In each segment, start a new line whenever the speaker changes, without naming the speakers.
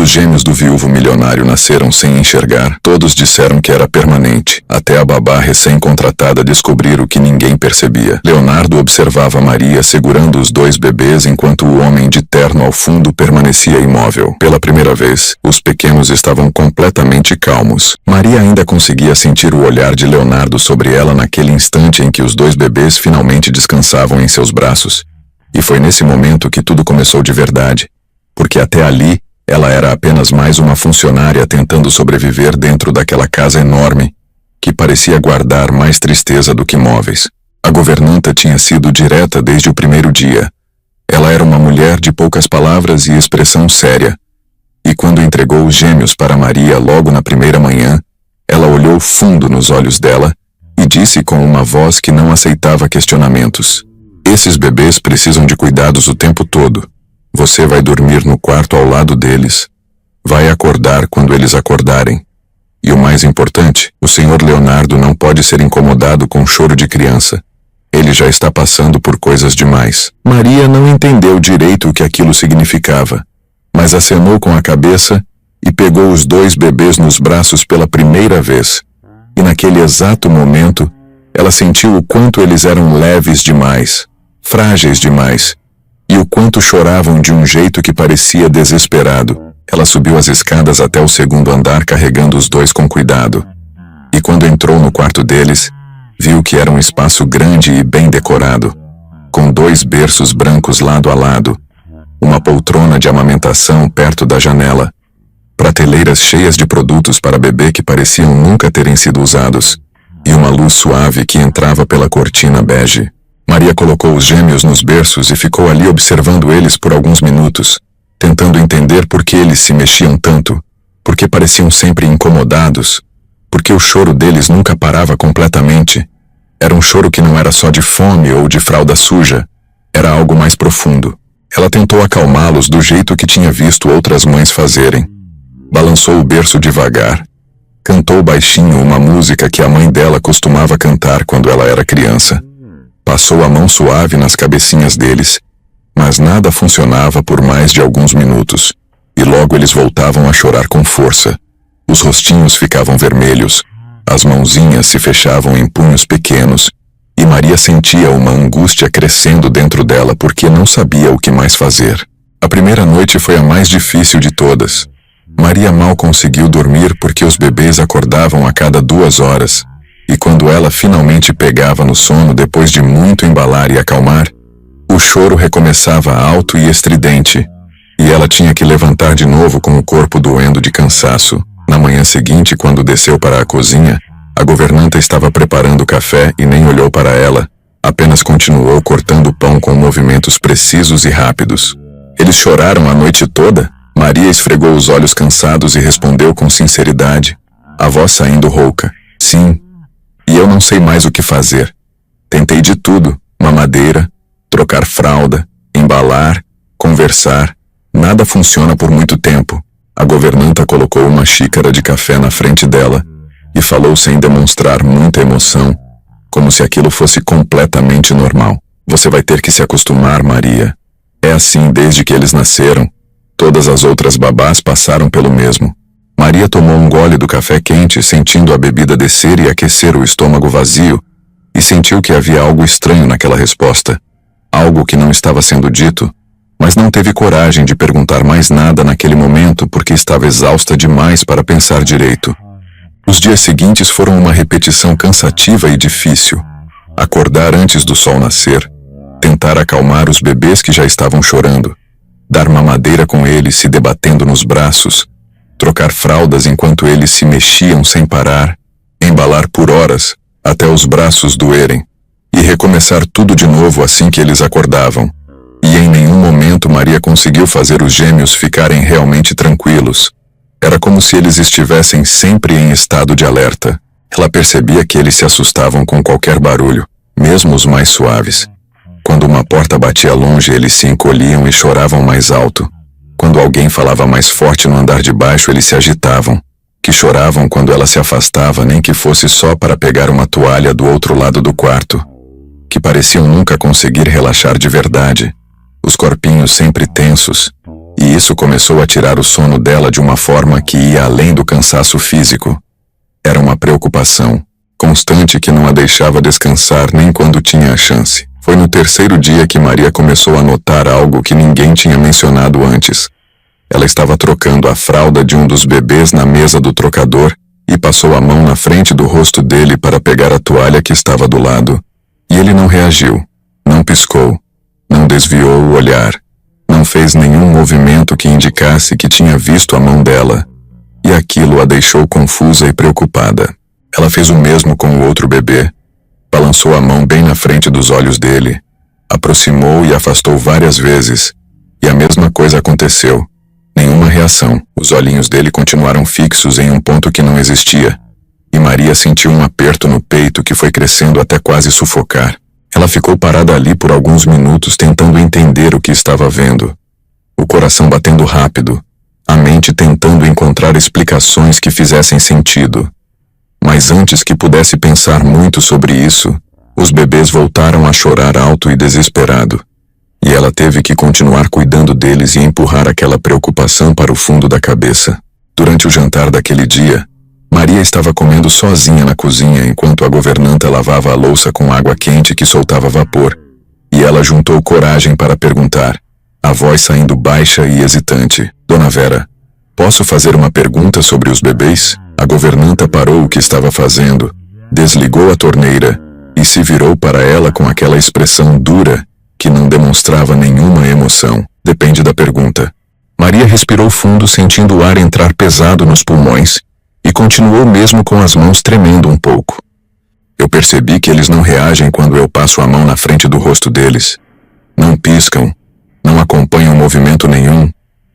os gêmeos do viúvo milionário nasceram sem enxergar, todos disseram que era permanente, até a babá recém-contratada descobrir o que ninguém percebia. Leonardo observava Maria segurando os 2 bebês enquanto o homem de terno ao fundo permanecia imóvel. Pela primeira vez, os pequenos estavam completamente calmos. Maria ainda conseguia sentir o olhar de Leonardo sobre ela naquele instante em que os 2 bebês finalmente descansavam em seus braços. E foi nesse momento que tudo começou de verdade, porque até ali, ela era apenas mais uma funcionária tentando sobreviver dentro daquela casa enorme, que parecia guardar mais tristeza do que móveis. A governanta tinha sido direta desde o primeiro dia. Ela era uma mulher de poucas palavras e expressão séria. E quando entregou os gêmeos para Maria logo na primeira manhã, ela olhou fundo nos olhos dela e disse com uma voz que não aceitava questionamentos: "Esses bebês precisam de cuidados o tempo todo. Você vai dormir no quarto ao lado deles. Vai acordar quando eles acordarem. E o mais importante, o Sr. Leonardo não pode ser incomodado com choro de criança. Ele já está passando por coisas demais." Maria não entendeu direito o que aquilo significava, mas acenou com a cabeça e pegou os 2 bebês nos braços pela primeira vez. E naquele exato momento, ela sentiu o quanto eles eram leves demais, frágeis demais, e o quanto choravam de um jeito que parecia desesperado. Ela subiu as escadas até o 2º andar carregando os 2 com cuidado. E quando entrou no quarto deles, viu que era um espaço grande e bem decorado, com 2 berços brancos lado a lado, uma poltrona de amamentação perto da janela, prateleiras cheias de produtos para bebê que pareciam nunca terem sido usados, e uma luz suave que entrava pela cortina bege. Maria colocou os gêmeos nos berços e ficou ali observando eles por alguns minutos, tentando entender por que eles se mexiam tanto, por que pareciam sempre incomodados, por que o choro deles nunca parava completamente. Era um choro que não era só de fome ou de fralda suja, era algo mais profundo. Ela tentou acalmá-los do jeito que tinha visto outras mães fazerem. Balançou o berço devagar. Cantou baixinho uma música que a mãe dela costumava cantar quando ela era criança. Passou a mão suave nas cabecinhas deles, mas nada funcionava por mais de alguns minutos, e logo eles voltavam a chorar com força. Os rostinhos ficavam vermelhos, as mãozinhas se fechavam em punhos pequenos, e Maria sentia uma angústia crescendo dentro dela porque não sabia o que mais fazer. A primeira noite foi a mais difícil de todas. Maria mal conseguiu dormir porque os bebês acordavam a cada 2 horas. E quando ela finalmente pegava no sono depois de muito embalar e acalmar, o choro recomeçava alto e estridente, e ela tinha que levantar de novo com o corpo doendo de cansaço. Na manhã seguinte, quando desceu para a cozinha, a governanta estava preparando o café e nem olhou para ela, apenas continuou cortando o pão com movimentos precisos e rápidos. "Eles choraram a noite toda?" Maria esfregou os olhos cansados e respondeu com sinceridade, a voz saindo rouca: "Sim. E eu não sei mais o que fazer. Tentei de tudo, mamadeira, trocar fralda, embalar, conversar. Nada funciona por muito tempo." A governanta colocou uma xícara de café na frente dela e falou sem demonstrar muita emoção, como se aquilo fosse completamente normal. "Você vai ter que se acostumar, Maria. É assim desde que eles nasceram. Todas as outras babás passaram pelo mesmo." Maria tomou um gole do café quente, sentindo a bebida descer e aquecer o estômago vazio, e sentiu que havia algo estranho naquela resposta, algo que não estava sendo dito, mas não teve coragem de perguntar mais nada naquele momento porque estava exausta demais para pensar direito. Os dias seguintes foram uma repetição cansativa e difícil. Acordar antes do sol nascer, tentar acalmar os bebês que já estavam chorando, dar mamadeira com eles se debatendo nos braços, trocar fraldas enquanto eles se mexiam sem parar, embalar por horas, até os braços doerem, e recomeçar tudo de novo assim que eles acordavam. E em nenhum momento Maria conseguiu fazer os gêmeos ficarem realmente tranquilos. Era como se eles estivessem sempre em estado de alerta. Ela percebia que eles se assustavam com qualquer barulho, mesmo os mais suaves. Quando uma porta batia longe, eles se encolhiam e choravam mais alto. Quando alguém falava mais forte no andar de baixo, eles se agitavam, que choravam quando ela se afastava, nem que fosse só para pegar uma toalha do outro lado do quarto, que pareciam nunca conseguir relaxar de verdade, os corpinhos sempre tensos, E isso começou a tirar o sono dela de uma forma que ia além do cansaço físico. Era uma preocupação constante que não a deixava descansar nem quando tinha a chance. Foi no terceiro dia que Maria começou a notar algo que ninguém tinha mencionado antes. Ela estava trocando a fralda de um dos bebês na mesa do trocador e passou a mão na frente do rosto dele para pegar a toalha que estava do lado. E ele não reagiu, não piscou, não desviou o olhar, não fez nenhum movimento que indicasse que tinha visto a mão dela. E aquilo a deixou confusa e preocupada. Ela fez o mesmo com o outro bebê. Balançou a mão bem na frente dos olhos dele, aproximou e afastou várias vezes, e a mesma coisa aconteceu. Nenhuma reação. Os olhinhos dele continuaram fixos em um ponto que não existia, e Maria sentiu um aperto no peito que foi crescendo até quase sufocar. Ela ficou parada ali por alguns minutos tentando entender o que estava vendo. O coração batendo rápido, a mente tentando encontrar explicações que fizessem sentido. Mas antes que pudesse pensar muito sobre isso, os bebês voltaram a chorar alto e desesperado. E ela teve que continuar cuidando deles e empurrar aquela preocupação para o fundo da cabeça. Durante o jantar daquele dia, Maria estava comendo sozinha na cozinha enquanto a governanta lavava a louça com água quente que soltava vapor. E ela juntou coragem para perguntar, a voz saindo baixa e hesitante. Dona Vera, posso fazer uma pergunta sobre os bebês? A governanta parou o que estava fazendo, desligou a torneira e se virou para ela com aquela expressão dura que não demonstrava nenhuma emoção. Depende da pergunta. Maria respirou fundo, sentindo o ar entrar pesado nos pulmões e continuou mesmo com as mãos tremendo um pouco. Eu percebi que eles não reagem quando eu passo a mão na frente do rosto deles. Não piscam, não acompanham movimento nenhum.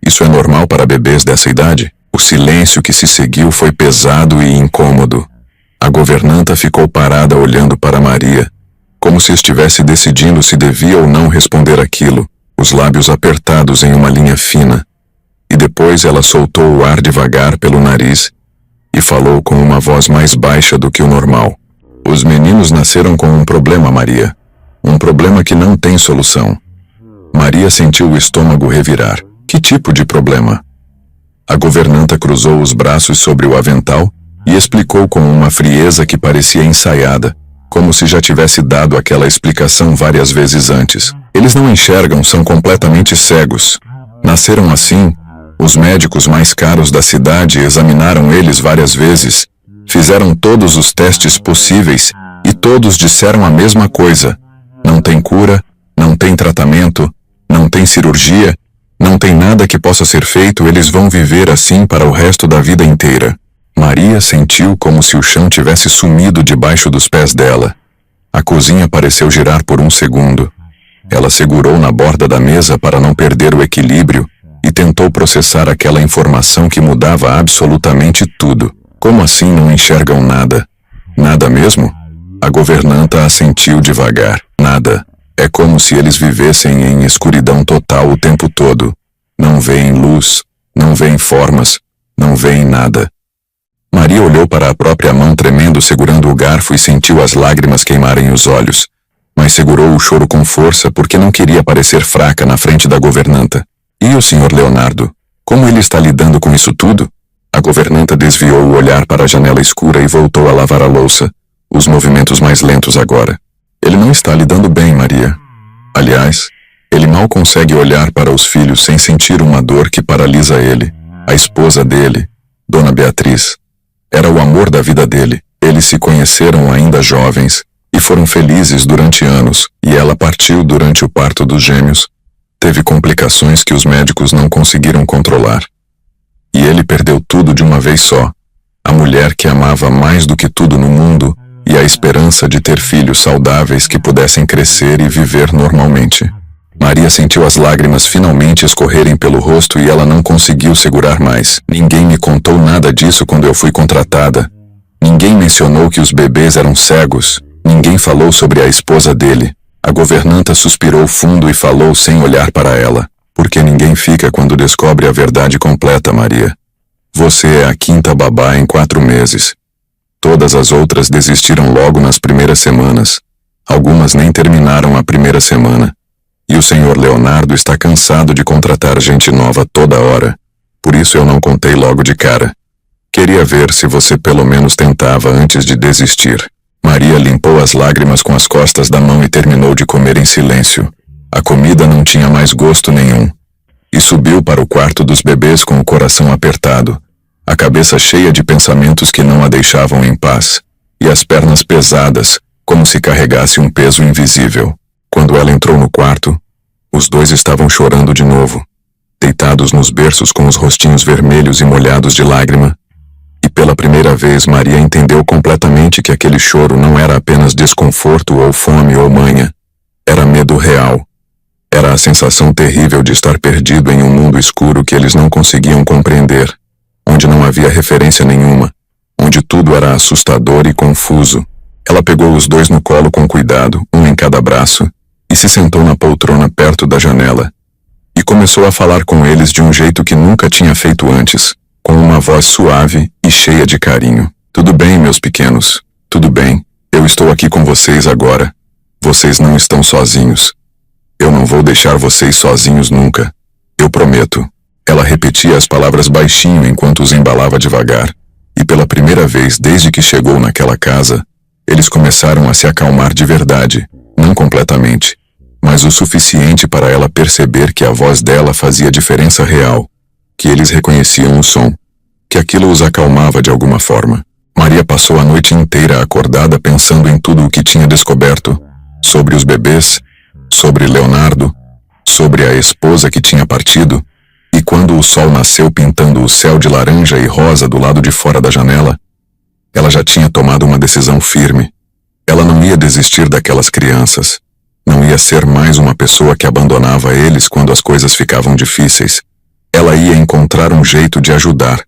Isso é normal para bebês dessa idade? O silêncio que se seguiu foi pesado e incômodo. A governanta ficou parada olhando para Maria, como se estivesse decidindo se devia ou não responder aquilo, os lábios apertados em uma linha fina. E depois ela soltou o ar devagar pelo nariz e falou com uma voz mais baixa do que o normal. Os meninos nasceram com um problema, Maria. Um problema que não tem solução. Maria sentiu o estômago revirar. Que tipo de problema? A governanta cruzou os braços sobre o avental e explicou com uma frieza que parecia ensaiada, como se já tivesse dado aquela explicação várias vezes antes. Eles não enxergam, são completamente cegos. Nasceram assim. Os médicos mais caros da cidade examinaram eles várias vezes, fizeram todos os testes possíveis e todos disseram a mesma coisa. Não tem cura, não tem tratamento, não tem cirurgia, não tem nada que possa ser feito, eles vão viver assim para o resto da vida inteira. Maria sentiu como se o chão tivesse sumido debaixo dos pés dela. A cozinha pareceu girar por um segundo. Ela segurou na borda da mesa para não perder o equilíbrio e tentou processar aquela informação que mudava absolutamente tudo. Como assim não enxergam nada? Nada mesmo? A governanta assentiu devagar. Nada. É como se eles vivessem em escuridão total o tempo todo. Não veem luz, não veem formas, não veem nada. Maria olhou para a própria mão tremendo segurando o garfo e sentiu as lágrimas queimarem os olhos, mas segurou o choro com força porque não queria parecer fraca na frente da governanta. E o Sr. Leonardo? Como ele está lidando com isso tudo? A governanta desviou o olhar para a janela escura e voltou a lavar a louça, os movimentos mais lentos agora. Ele não está lidando bem, Maria. Aliás, ele mal consegue olhar para os filhos sem sentir uma dor que paralisa ele. A esposa dele, Dona Beatriz, era o amor da vida dele. Eles se conheceram ainda jovens e foram felizes durante anos, e ela partiu durante o parto dos gêmeos. Teve complicações que os médicos não conseguiram controlar. E ele perdeu tudo de uma vez só. A mulher que amava mais do que tudo no mundo e a esperança de ter filhos saudáveis que pudessem crescer e viver normalmente. Maria sentiu as lágrimas finalmente escorrerem pelo rosto e ela não conseguiu segurar mais. Ninguém me contou nada disso quando eu fui contratada. Ninguém mencionou que os bebês eram cegos. Ninguém falou sobre a esposa dele. A governanta suspirou fundo e falou sem olhar para ela. Porque ninguém fica quando descobre a verdade completa, Maria. Você é a quinta babá em 4 meses. Todas as outras desistiram logo nas primeiras semanas. Algumas nem terminaram a primeira semana. E o senhor Leonardo está cansado de contratar gente nova toda hora. Por isso eu não contei logo de cara. Queria ver se você pelo menos tentava antes de desistir. Maria limpou as lágrimas com as costas da mão e terminou de comer em silêncio. A comida não tinha mais gosto nenhum. E subiu para o quarto dos bebês com o coração apertado, a cabeça cheia de pensamentos que não a deixavam em paz, e as pernas pesadas, como se carregasse um peso invisível. Quando ela entrou no quarto, os dois estavam chorando de novo, deitados nos berços com os rostinhos vermelhos e molhados de lágrima. E pela primeira vez Maria entendeu completamente que aquele choro não era apenas desconforto ou fome ou manha. Era medo real. Era a sensação terrível de estar perdido em um mundo escuro que eles não conseguiam compreender, onde não havia referência nenhuma, onde tudo era assustador e confuso. Ela pegou os dois no colo com cuidado, um em cada braço, e se sentou na poltrona perto da janela. E começou a falar com eles de um jeito que nunca tinha feito antes, com uma voz suave e cheia de carinho. Tudo bem, meus pequenos, tudo bem, eu estou aqui com vocês agora. Vocês não estão sozinhos. Eu não vou deixar vocês sozinhos nunca. Eu prometo. Ela repetia as palavras baixinho enquanto os embalava devagar. E pela primeira vez desde que chegou naquela casa, eles começaram a se acalmar de verdade, não completamente, mas o suficiente para ela perceber que a voz dela fazia diferença real, que eles reconheciam o som, que aquilo os acalmava de alguma forma. Maria passou a noite inteira acordada pensando em tudo o que tinha descoberto, sobre os bebês, sobre Leonardo, sobre a esposa que tinha partido, e quando o sol nasceu pintando o céu de laranja e rosa do lado de fora da janela, ela já tinha tomado uma decisão firme. Ela não ia desistir daquelas crianças. Não ia ser mais uma pessoa que abandonava eles quando as coisas ficavam difíceis. Ela ia encontrar um jeito de ajudar,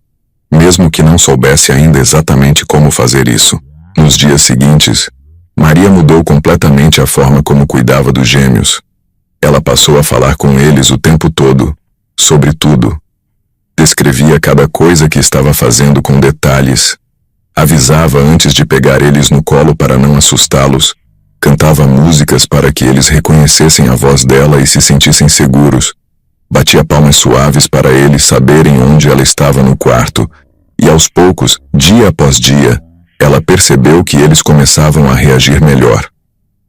mesmo que não soubesse ainda exatamente como fazer isso. Nos dias seguintes, Maria mudou completamente a forma como cuidava dos gêmeos. Ela passou a falar com eles o tempo todo, sobre tudo. Descrevia cada coisa que estava fazendo com detalhes. Avisava antes de pegar eles no colo para não assustá-los. Cantava músicas para que eles reconhecessem a voz dela e se sentissem seguros. Batia palmas suaves para eles saberem onde ela estava no quarto. E aos poucos, dia após dia, ela percebeu que eles começavam a reagir melhor.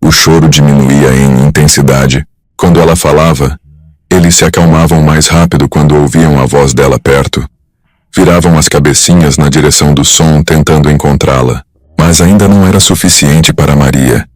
O choro diminuía em intensidade. Quando ela falava, eles se acalmavam mais rápido quando ouviam a voz dela perto. Viravam as cabecinhas na direção do som tentando encontrá-la. Mas ainda não era suficiente para Maria.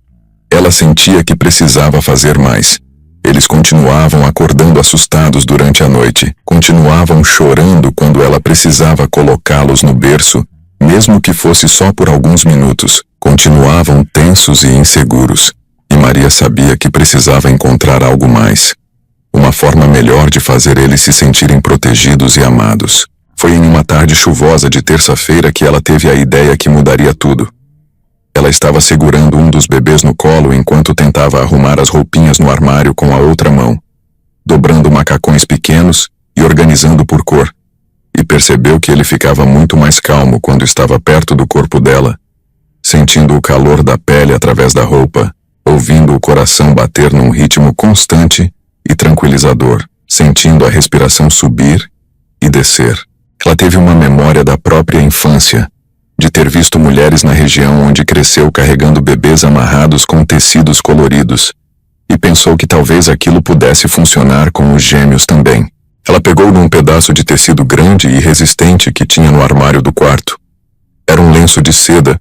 Ela sentia que precisava fazer mais. Eles continuavam acordando assustados durante a noite. Continuavam chorando quando ela precisava colocá-los no berço, mesmo que fosse só por alguns minutos. Continuavam tensos e inseguros. E Maria sabia que precisava encontrar algo mais. Uma forma melhor de fazer eles se sentirem protegidos e amados. Foi em uma tarde chuvosa de terça-feira que ela teve a ideia que mudaria tudo. Ela estava segurando um dos bebês no colo enquanto tentava arrumar as roupinhas no armário com a outra mão, dobrando macacões pequenos e organizando por cor, e percebeu que ele ficava muito mais calmo quando estava perto do corpo dela, sentindo o calor da pele através da roupa, ouvindo o coração bater num ritmo constante e tranquilizador, sentindo a respiração subir e descer. Ela teve uma memória da própria infância, de ter visto mulheres na região onde cresceu carregando bebês amarrados com tecidos coloridos, e pensou que talvez aquilo pudesse funcionar com os gêmeos também. Ela pegou num pedaço de tecido grande e resistente que tinha no armário do quarto. Era um lenço de seda,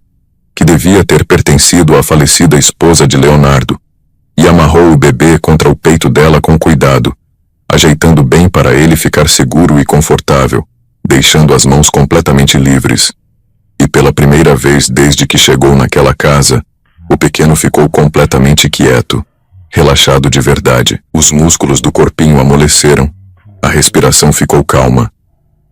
que devia ter pertencido à falecida esposa de Leonardo, e amarrou o bebê contra o peito dela com cuidado, ajeitando bem para ele ficar seguro e confortável, deixando as mãos completamente livres. E pela primeira vez desde que chegou naquela casa, o pequeno ficou completamente quieto, relaxado de verdade. Os músculos do corpinho amoleceram, a respiração ficou calma,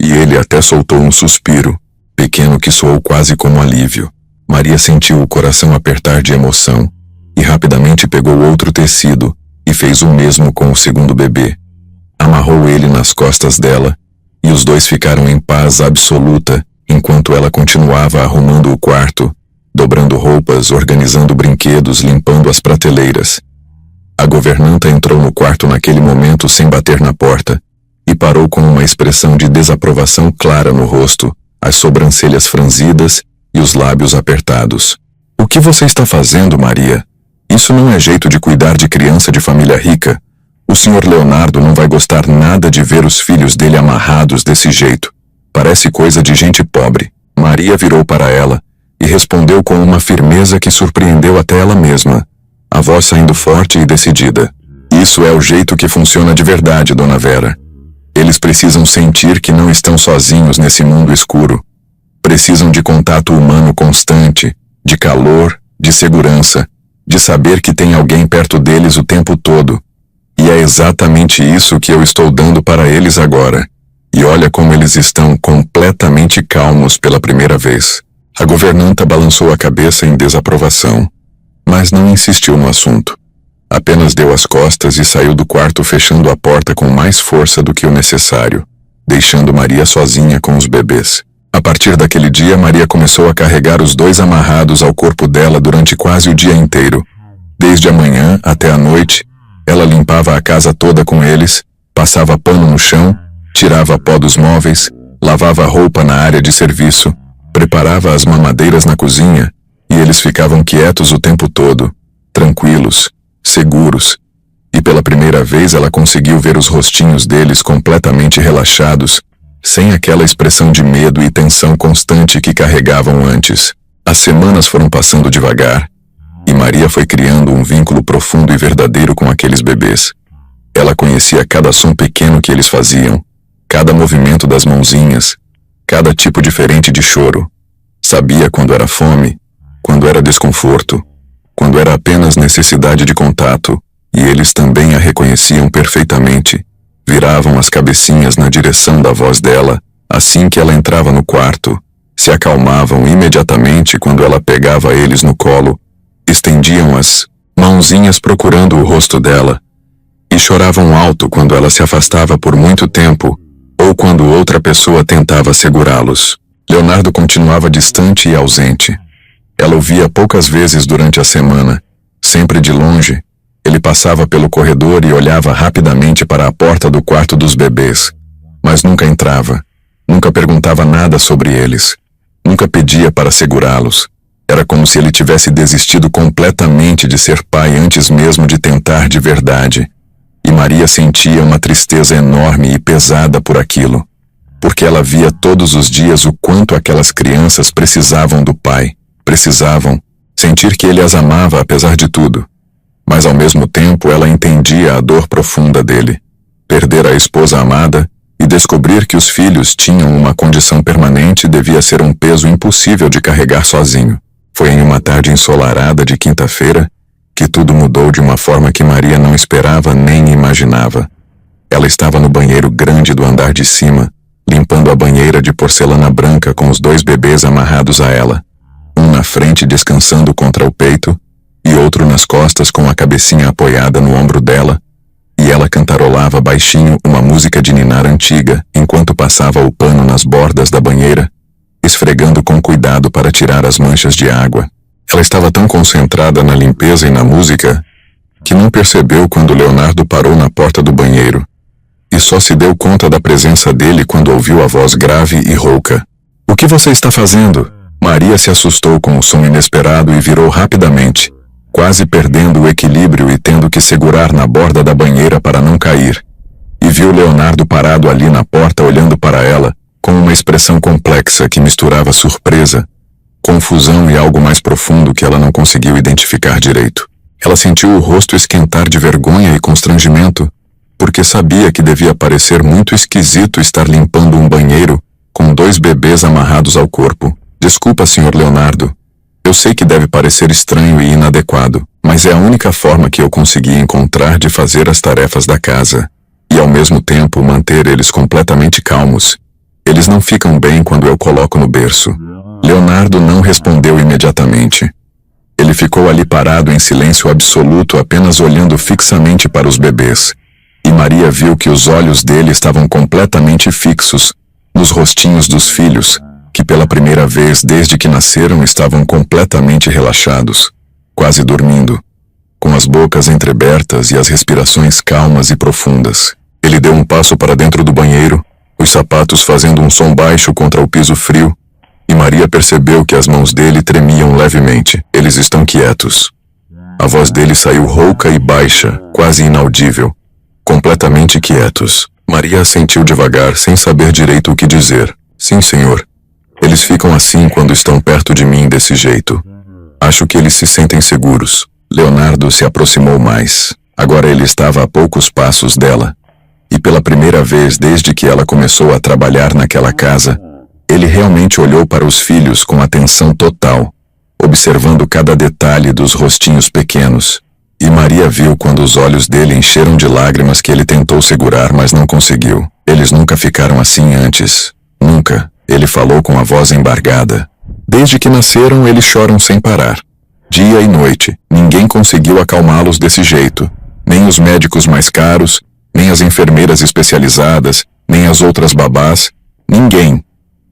e ele até soltou um suspiro, pequeno que soou quase como alívio. Maria sentiu o coração apertar de emoção, e rapidamente pegou outro tecido, e fez o mesmo com o segundo bebê. Amarrou ele nas costas dela, e os dois ficaram em paz absoluta, enquanto ela continuava arrumando o quarto, dobrando roupas, organizando brinquedos, limpando as prateleiras. A governanta entrou no quarto naquele momento sem bater na porta e parou com uma expressão de desaprovação clara no rosto, as sobrancelhas franzidas e os lábios apertados. "O que você está fazendo, Maria? Isso não é jeito de cuidar de criança de família rica. O Sr. Leonardo não vai gostar nada de ver os filhos dele amarrados desse jeito. Parece coisa de gente pobre." Maria virou para ela e respondeu com uma firmeza que surpreendeu até ela mesma, a voz saindo forte e decidida. "Isso é o jeito que funciona de verdade, Dona Vera. Eles precisam sentir que não estão sozinhos nesse mundo escuro. Precisam de contato humano constante, de calor, de segurança, de saber que tem alguém perto deles o tempo todo. E é exatamente isso que eu estou dando para eles agora. E olha como eles estão completamente calmos pela primeira vez." A governanta balançou a cabeça em desaprovação, mas não insistiu no assunto. Apenas deu as costas e saiu do quarto fechando a porta com mais força do que o necessário, deixando Maria sozinha com os bebês. A partir daquele dia, Maria começou a carregar os dois amarrados ao corpo dela durante quase o dia inteiro. Desde a manhã até a noite, ela limpava a casa toda com eles, passava pano no chão, tirava pó dos móveis, lavava roupa na área de serviço, preparava as mamadeiras na cozinha, e eles ficavam quietos o tempo todo, tranquilos, seguros. E pela primeira vez ela conseguiu ver os rostinhos deles completamente relaxados, sem aquela expressão de medo e tensão constante que carregavam antes. As semanas foram passando devagar, e Maria foi criando um vínculo profundo e verdadeiro com aqueles bebês. Ela conhecia cada som pequeno que eles faziam, cada movimento das mãozinhas, cada tipo diferente de choro. Sabia quando era fome, quando era desconforto, quando era apenas necessidade de contato, e eles também a reconheciam perfeitamente. Viravam as cabecinhas na direção da voz dela, assim que ela entrava no quarto, se acalmavam imediatamente quando ela pegava eles no colo, estendiam as mãozinhas procurando o rosto dela, e choravam alto quando ela se afastava por muito tempo, ou quando outra pessoa tentava segurá-los. Leonardo continuava distante e ausente. Ela o via poucas vezes durante a semana, sempre de longe. Ele passava pelo corredor e olhava rapidamente para a porta do quarto dos bebês, mas nunca entrava, nunca perguntava nada sobre eles, nunca pedia para segurá-los. Era como se ele tivesse desistido completamente de ser pai antes mesmo de tentar de verdade. E Maria sentia uma tristeza enorme e pesada por aquilo, porque ela via todos os dias o quanto aquelas crianças precisavam do pai, precisavam sentir que ele as amava apesar de tudo. Mas ao mesmo tempo ela entendia a dor profunda dele, perder a esposa amada e descobrir que os filhos tinham uma condição permanente devia ser um peso impossível de carregar sozinho. Foi em uma tarde ensolarada de quinta-feira que tudo mudou de uma forma que Maria não esperava nem imaginava. Ela estava no banheiro grande do andar de cima, limpando a banheira de porcelana branca com os dois bebês amarrados a ela, um na frente descansando contra o peito, e outro nas costas com a cabecinha apoiada no ombro dela, e ela cantarolava baixinho uma música de ninar antiga enquanto passava o pano nas bordas da banheira, esfregando com cuidado para tirar as manchas de água. Ela estava tão concentrada na limpeza e na música que não percebeu quando Leonardo parou na porta do banheiro, e só se deu conta da presença dele quando ouviu a voz grave e rouca. "O que você está fazendo?" Maria se assustou com o som inesperado e virou rapidamente, quase perdendo o equilíbrio e tendo que segurar na borda da banheira para não cair. E viu Leonardo parado ali na porta olhando para ela, com uma expressão complexa que misturava surpresa, confusão e algo mais profundo que ela não conseguiu identificar direito. Ela sentiu o rosto esquentar de vergonha e constrangimento, porque sabia que devia parecer muito esquisito estar limpando um banheiro com dois bebês amarrados ao corpo. "Desculpa, Sr. Leonardo. Eu sei que deve parecer estranho e inadequado, mas é a única forma que eu consegui encontrar de fazer as tarefas da casa, e ao mesmo tempo manter eles completamente calmos. Eles não ficam bem quando eu coloco no berço." Leonardo não respondeu imediatamente. Ele ficou ali parado em silêncio absoluto, apenas olhando fixamente para os bebês. E Maria viu que os olhos dele estavam completamente fixos nos rostinhos dos filhos, que pela primeira vez desde que nasceram estavam completamente relaxados, quase dormindo. com as bocas entreabertas e as respirações calmas e profundas. Ele deu um passo para dentro do banheiro, os sapatos fazendo um som baixo contra o piso frio, e Maria percebeu que as mãos dele tremiam levemente. Eles estão quietos. A voz dele saiu rouca e baixa, quase inaudível. Completamente quietos. Maria assentiu devagar, sem saber direito o que dizer. Sim, senhor. Eles ficam assim quando estão perto de mim desse jeito. Acho que eles se sentem seguros. Leonardo se aproximou mais. Agora ele estava a poucos passos dela. E pela primeira vez desde que ela começou a trabalhar naquela casa, ele realmente olhou para os filhos com atenção total, observando cada detalhe dos rostinhos pequenos. E Maria viu quando os olhos dele encheram de lágrimas que ele tentou segurar, mas não conseguiu. Eles nunca ficaram assim antes. Nunca. Ele falou com a voz embargada. Desde que nasceram, eles choram sem parar. Dia e noite. Ninguém conseguiu acalmá-los desse jeito. Nem os médicos mais caros, nem as enfermeiras especializadas, nem as outras babás. Ninguém.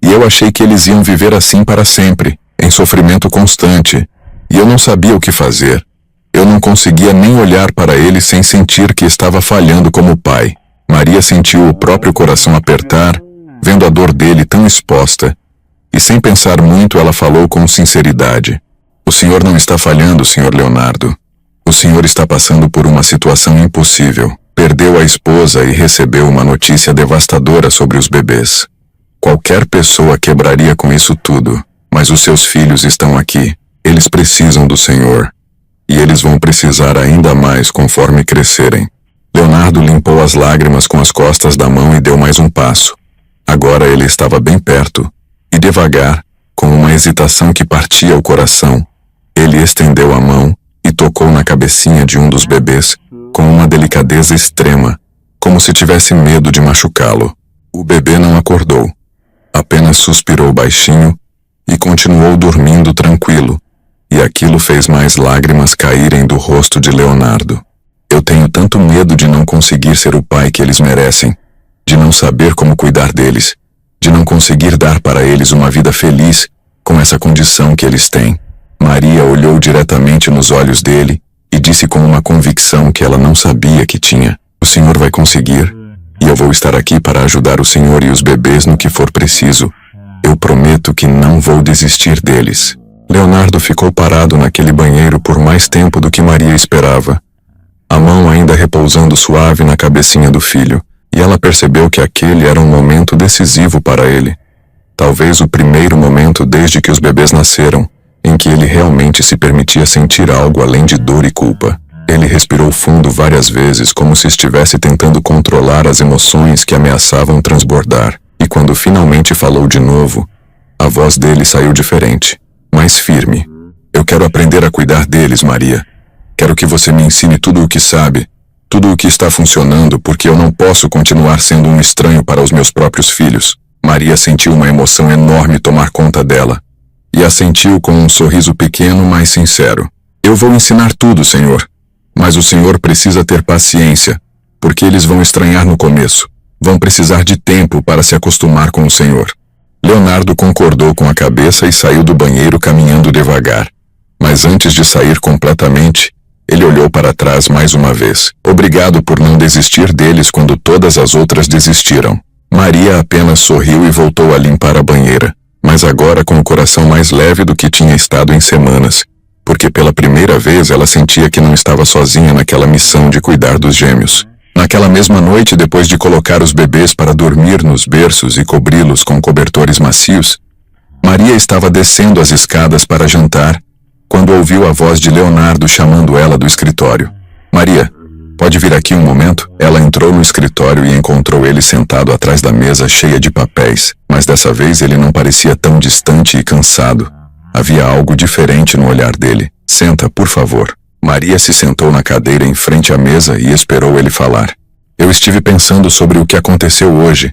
E eu achei que eles iam viver assim para sempre, em sofrimento constante. E eu não sabia o que fazer. Eu não conseguia nem olhar para ele sem sentir que estava falhando como pai. Maria sentiu o próprio coração apertar, vendo a dor dele tão exposta. E sem pensar muito, ela falou com sinceridade. O senhor não está falhando, senhor Leonardo. O senhor está passando por uma situação impossível. Perdeu a esposa e recebeu uma notícia devastadora sobre os bebês. Qualquer pessoa quebraria com isso tudo, mas os seus filhos estão aqui. Eles precisam do senhor. E eles vão precisar ainda mais conforme crescerem. Leonardo limpou as lágrimas com as costas da mão e deu mais um passo. Agora ele estava bem perto. E devagar, com uma hesitação que partia o coração, ele estendeu a mão e tocou na cabecinha de um dos bebês, com uma delicadeza extrema, como se tivesse medo de machucá-lo. O bebê não acordou. Apenas suspirou baixinho e continuou dormindo tranquilo. E aquilo fez mais lágrimas caírem do rosto de Leonardo. Eu tenho tanto medo de não conseguir ser o pai que eles merecem, de não saber como cuidar deles, de não conseguir dar para eles uma vida feliz com essa condição que eles têm. Maria olhou diretamente nos olhos dele e disse com uma convicção que ela não sabia que tinha: o senhor vai conseguir, e eu vou estar aqui para ajudar o senhor e os bebês no que for preciso. Eu prometo que não vou desistir deles. Leonardo ficou parado naquele banheiro por mais tempo do que Maria esperava, a mão ainda repousando suave na cabecinha do filho, e ela percebeu que aquele era um momento decisivo para ele. Talvez o primeiro momento desde que os bebês nasceram, em que ele realmente se permitia sentir algo além de dor e culpa. Ele respirou fundo várias vezes, como se estivesse tentando controlar as emoções que ameaçavam transbordar, e quando finalmente falou de novo, a voz dele saiu diferente, mais firme. Eu quero aprender a cuidar deles, Maria. Quero que você me ensine tudo o que sabe, tudo o que está funcionando, porque eu não posso continuar sendo um estranho para os meus próprios filhos. Maria sentiu uma emoção enorme tomar conta dela, e a sentiu com um sorriso pequeno, mas sincero. Eu vou ensinar tudo, senhor. Mas o senhor precisa ter paciência, porque eles vão estranhar no começo. Vão precisar de tempo para se acostumar com o senhor. Leonardo concordou com a cabeça e saiu do banheiro caminhando devagar. Mas antes de sair completamente, ele olhou para trás mais uma vez. Obrigado por não desistir deles quando todas as outras desistiram. Maria apenas sorriu e voltou a limpar a banheira, mas agora com o coração mais leve do que tinha estado em semanas, porque pela primeira vez ela sentia que não estava sozinha naquela missão de cuidar dos gêmeos. Naquela mesma noite, depois de colocar os bebês para dormir nos berços e cobri-los com cobertores macios, Maria estava descendo as escadas para jantar, quando ouviu a voz de Leonardo chamando ela do escritório. Maria, pode vir aqui um momento? Ela entrou no escritório e encontrou ele sentado atrás da mesa cheia de papéis, mas dessa vez ele não parecia tão distante e cansado. Havia algo diferente no olhar dele. Senta, por favor. Maria se sentou na cadeira em frente à mesa e esperou ele falar. Eu estive pensando sobre o que aconteceu hoje,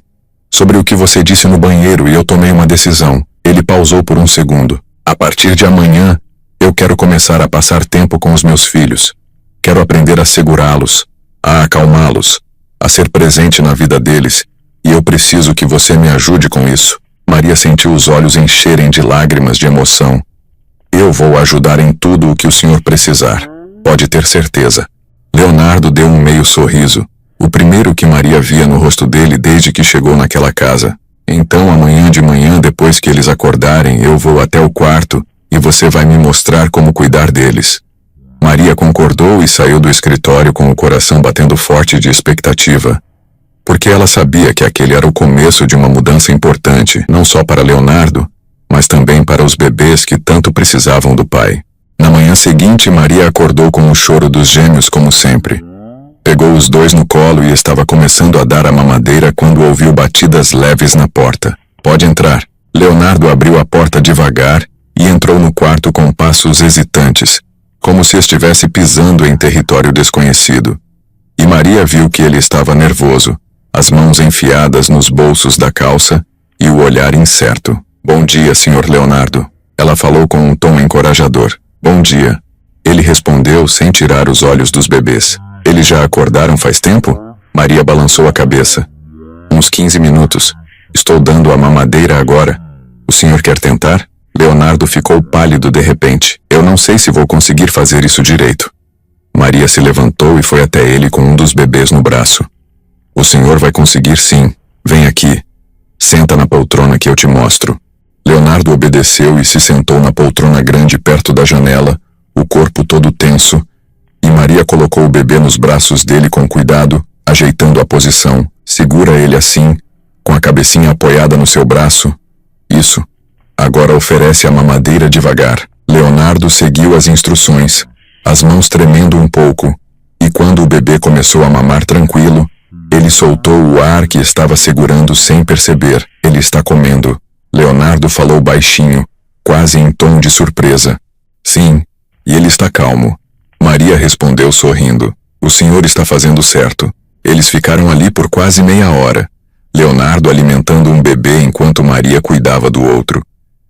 sobre o que você disse no banheiro, e eu tomei uma decisão. Ele pausou por um segundo. A partir de amanhã, eu quero começar a passar tempo com os meus filhos. Quero aprender a segurá-los, a acalmá-los, a ser presente na vida deles, e eu preciso que você me ajude com isso. Maria sentiu os olhos encherem de lágrimas de emoção. Eu vou ajudar em tudo o que o senhor precisar. Pode ter certeza. Leonardo deu um meio sorriso, o primeiro que Maria via no rosto dele desde que chegou naquela casa. Então amanhã de manhã, depois que eles acordarem, eu vou até o quarto e você vai me mostrar como cuidar deles. Maria concordou e saiu do escritório com o coração batendo forte de expectativa, porque ela sabia que aquele era o começo de uma mudança importante, não só para Leonardo, mas também para os bebês que tanto precisavam do pai. Na manhã seguinte, Maria acordou com o choro dos gêmeos como sempre. Pegou os dois no colo e estava começando a dar a mamadeira quando ouviu batidas leves na porta. Pode entrar. Leonardo abriu a porta devagar e entrou no quarto com passos hesitantes, como se estivesse pisando em território desconhecido. E Maria viu que ele estava nervoso, as mãos enfiadas nos bolsos da calça e o olhar incerto. Bom dia, Sr. Leonardo. Ela falou com um tom encorajador. Bom dia. Ele respondeu sem tirar os olhos dos bebês. Eles já acordaram faz tempo? Maria balançou a cabeça. Uns 15 minutos. Estou dando a mamadeira agora. O senhor quer tentar? Leonardo ficou pálido de repente. Eu não sei se vou conseguir fazer isso direito. Maria se levantou e foi até ele com um dos bebês no braço. O senhor vai conseguir sim. Vem aqui. Senta na poltrona que eu te mostro. Leonardo obedeceu e se sentou na poltrona grande perto da janela, o corpo todo tenso, e Maria colocou o bebê nos braços dele com cuidado, ajeitando a posição. Segura ele assim, com a cabecinha apoiada no seu braço. Isso. Agora oferece a mamadeira devagar. Leonardo seguiu as instruções, as mãos tremendo um pouco, e quando o bebê começou a mamar tranquilo, ele soltou o ar que estava segurando sem perceber. Ele está comendo. Leonardo falou baixinho, quase em tom de surpresa. Sim, e ele está calmo. Maria respondeu sorrindo. O senhor está fazendo certo. Eles ficaram ali por quase meia hora, Leonardo alimentando um bebê enquanto Maria cuidava do outro.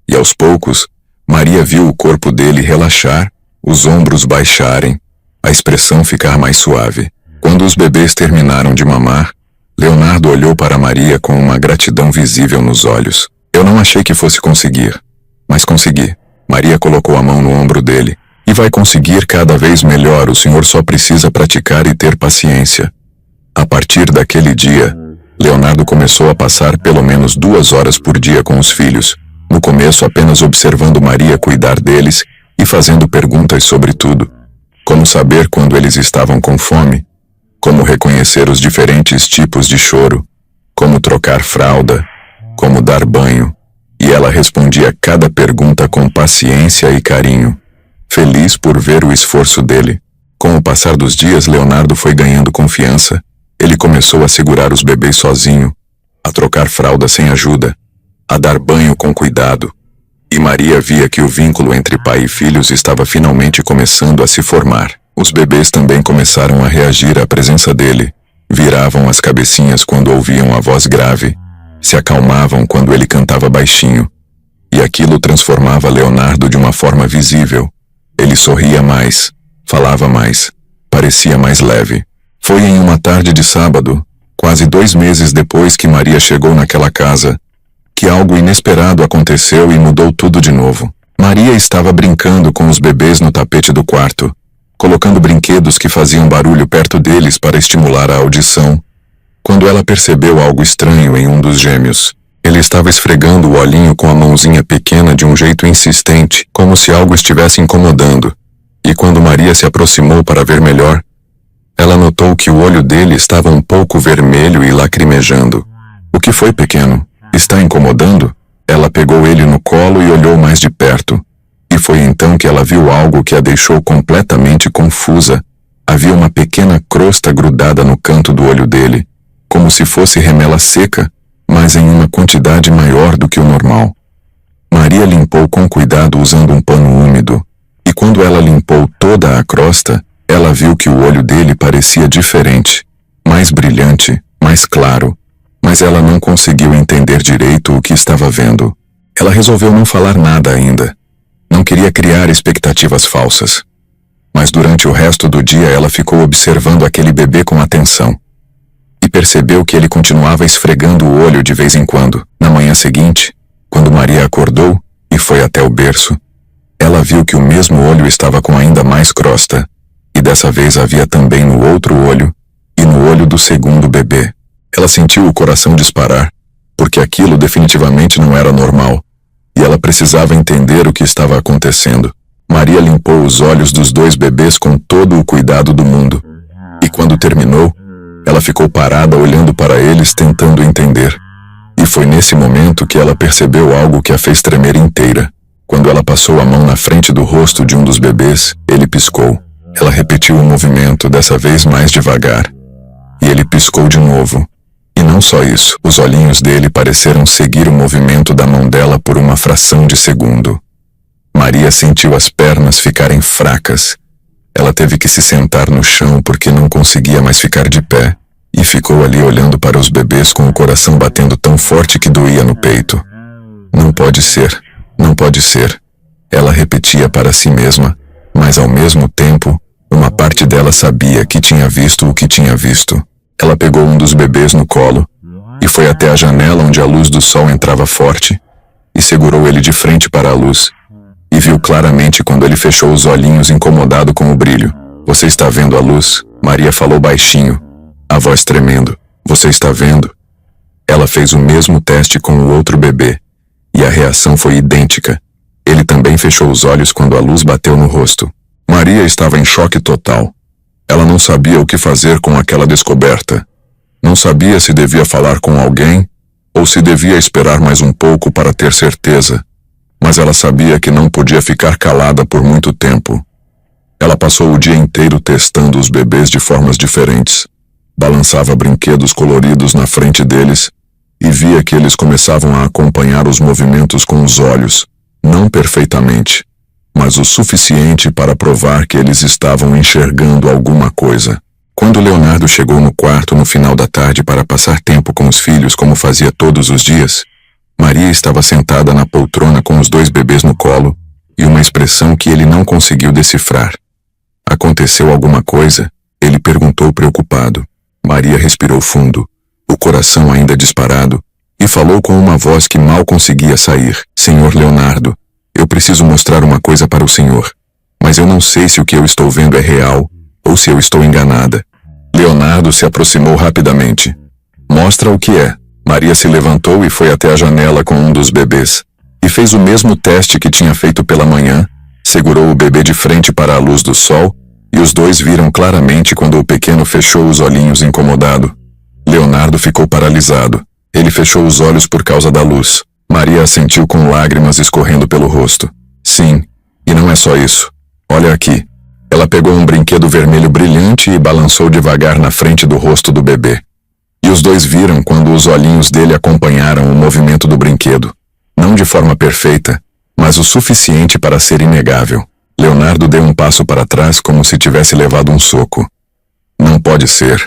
E aos poucos, Maria viu o corpo dele relaxar, os ombros baixarem, a expressão ficar mais suave. Quando os bebês terminaram de mamar, Leonardo olhou para Maria com uma gratidão visível nos olhos. Eu não achei que fosse conseguir, mas consegui. Maria colocou a mão no ombro dele. E vai conseguir cada vez melhor, o senhor só precisa praticar e ter paciência. A partir daquele dia, Leonardo começou a passar pelo menos 2 horas por dia com os filhos, no começo apenas observando Maria cuidar deles e fazendo perguntas sobre tudo. Como saber quando eles estavam com fome, como reconhecer os diferentes tipos de choro, como trocar fralda, como dar banho, e ela respondia cada pergunta com paciência e carinho, feliz por ver o esforço dele. Com o passar dos dias, Leonardo foi ganhando confiança. Ele começou a segurar os bebês sozinho, a trocar fralda sem ajuda, a dar banho com cuidado. E Maria via que o vínculo entre pai e filhos estava finalmente começando a se formar. Os bebês também começaram a reagir à presença dele. Viravam as cabecinhas quando ouviam a voz grave, se acalmavam quando ele cantava baixinho. E aquilo transformava Leonardo de uma forma visível. Ele sorria mais, falava mais, parecia mais leve. Foi em uma tarde de sábado, quase 2 meses depois que Maria chegou naquela casa, que algo inesperado aconteceu e mudou tudo de novo. Maria estava brincando com os bebês no tapete do quarto, colocando brinquedos que faziam barulho perto deles para estimular a audição, quando ela percebeu algo estranho em um dos gêmeos. Ele estava esfregando o olhinho com a mãozinha pequena de um jeito insistente, como se algo estivesse incomodando. E quando Maria se aproximou para ver melhor, ela notou que o olho dele estava um pouco vermelho e lacrimejando. O que foi, pequeno? Está incomodando? Ela pegou ele no colo e olhou mais de perto. E foi então que ela viu algo que a deixou completamente confusa. Havia uma pequena crosta grudada no canto do olho dele, como se fosse remela seca, mas em uma quantidade maior do que o normal. Maria limpou com cuidado usando um pano úmido, e quando ela limpou toda a crosta, ela viu que o olho dele parecia diferente, mais brilhante, mais claro, mas ela não conseguiu entender direito o que estava vendo. Ela resolveu não falar nada ainda. Não queria criar expectativas falsas. Mas durante o resto do dia ela ficou observando aquele bebê com atenção. E percebeu que ele continuava esfregando o olho de vez em quando. Na manhã seguinte, quando Maria acordou e foi até o berço, ela viu que o mesmo olho estava com ainda mais crosta. E dessa vez havia também no outro olho, e no olho do segundo bebê. Ela sentiu o coração disparar, porque aquilo definitivamente não era normal, e ela precisava entender o que estava acontecendo. Maria limpou os olhos dos 2 bebês com todo o cuidado do mundo. E quando terminou, ela ficou parada olhando para eles tentando entender. E foi nesse momento que ela percebeu algo que a fez tremer inteira. Quando ela passou a mão na frente do rosto de um dos bebês, ele piscou. Ela repetiu o movimento, dessa vez mais devagar. E ele piscou de novo. E não só isso, os olhinhos dele pareceram seguir o movimento da mão dela por uma fração de segundo. Maria sentiu as pernas ficarem fracas. Ela teve que se sentar no chão porque não conseguia mais ficar de pé, e ficou ali olhando para os bebês com o coração batendo tão forte que doía no peito. Não pode ser, não pode ser. Ela repetia para si mesma, mas ao mesmo tempo, uma parte dela sabia que tinha visto o que tinha visto. Ela pegou um dos bebês no colo e foi até a janela onde a luz do sol entrava forte e segurou ele de frente para a luz. E viu claramente quando ele fechou os olhinhos incomodado com o brilho. Você está vendo a luz? Maria falou baixinho, a voz tremendo. Você está vendo? Ela fez o mesmo teste com o outro bebê, e a reação foi idêntica. Ele também fechou os olhos quando a luz bateu no rosto. Maria estava em choque total. Ela não sabia o que fazer com aquela descoberta. Não sabia se devia falar com alguém, ou se devia esperar mais um pouco para ter certeza. Mas ela sabia que não podia ficar calada por muito tempo. Ela passou o dia inteiro testando os bebês de formas diferentes. Balançava brinquedos coloridos na frente deles e via que eles começavam a acompanhar os movimentos com os olhos, não perfeitamente, mas o suficiente para provar que eles estavam enxergando alguma coisa. Quando Leonardo chegou no quarto no final da tarde para passar tempo com os filhos como fazia todos os dias, Maria estava sentada na poltrona com os 2 bebês no colo e uma expressão que ele não conseguiu decifrar. Aconteceu alguma coisa? Ele perguntou preocupado. Maria respirou fundo, o coração ainda disparado, e falou com uma voz que mal conseguia sair. Senhor Leonardo, eu preciso mostrar uma coisa para o senhor, mas eu não sei se o que eu estou vendo é real ou se eu estou enganada. Leonardo se aproximou rapidamente. Mostra o que é. Maria se levantou e foi até a janela com um dos bebês, e fez o mesmo teste que tinha feito pela manhã, segurou o bebê de frente para a luz do sol, e os 2 viram claramente quando o pequeno fechou os olhinhos incomodado. Leonardo ficou paralisado. Ele fechou os olhos por causa da luz. Maria assentiu com lágrimas escorrendo pelo rosto. Sim, e não é só isso. Olha aqui. Ela pegou um brinquedo vermelho brilhante e balançou devagar na frente do rosto do bebê. E os 2 viram quando os olhinhos dele acompanharam o movimento do brinquedo. Não de forma perfeita, mas o suficiente para ser inegável. Leonardo deu um passo para trás como se tivesse levado um soco. Não pode ser.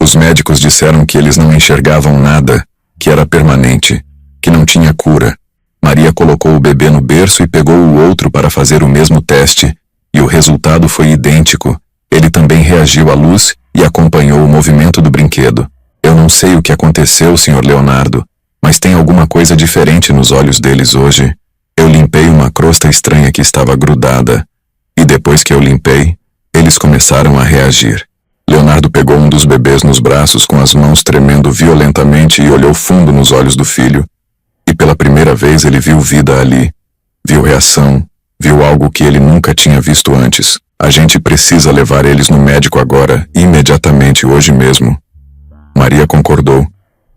Os médicos disseram que eles não enxergavam nada, que era permanente, que não tinha cura. Maria colocou o bebê no berço e pegou o outro para fazer o mesmo teste, e o resultado foi idêntico. Ele também reagiu à luz e acompanhou o movimento do brinquedo. Eu não sei o que aconteceu, Sr. Leonardo, mas tem alguma coisa diferente nos olhos deles hoje. Eu limpei uma crosta estranha que estava grudada, e depois que eu limpei, eles começaram a reagir. Leonardo pegou um dos bebês nos braços com as mãos tremendo violentamente e olhou fundo nos olhos do filho. E pela primeira vez ele viu vida ali. Viu reação, viu algo que ele nunca tinha visto antes. A gente precisa levar eles no médico agora, imediatamente, hoje mesmo. Maria concordou,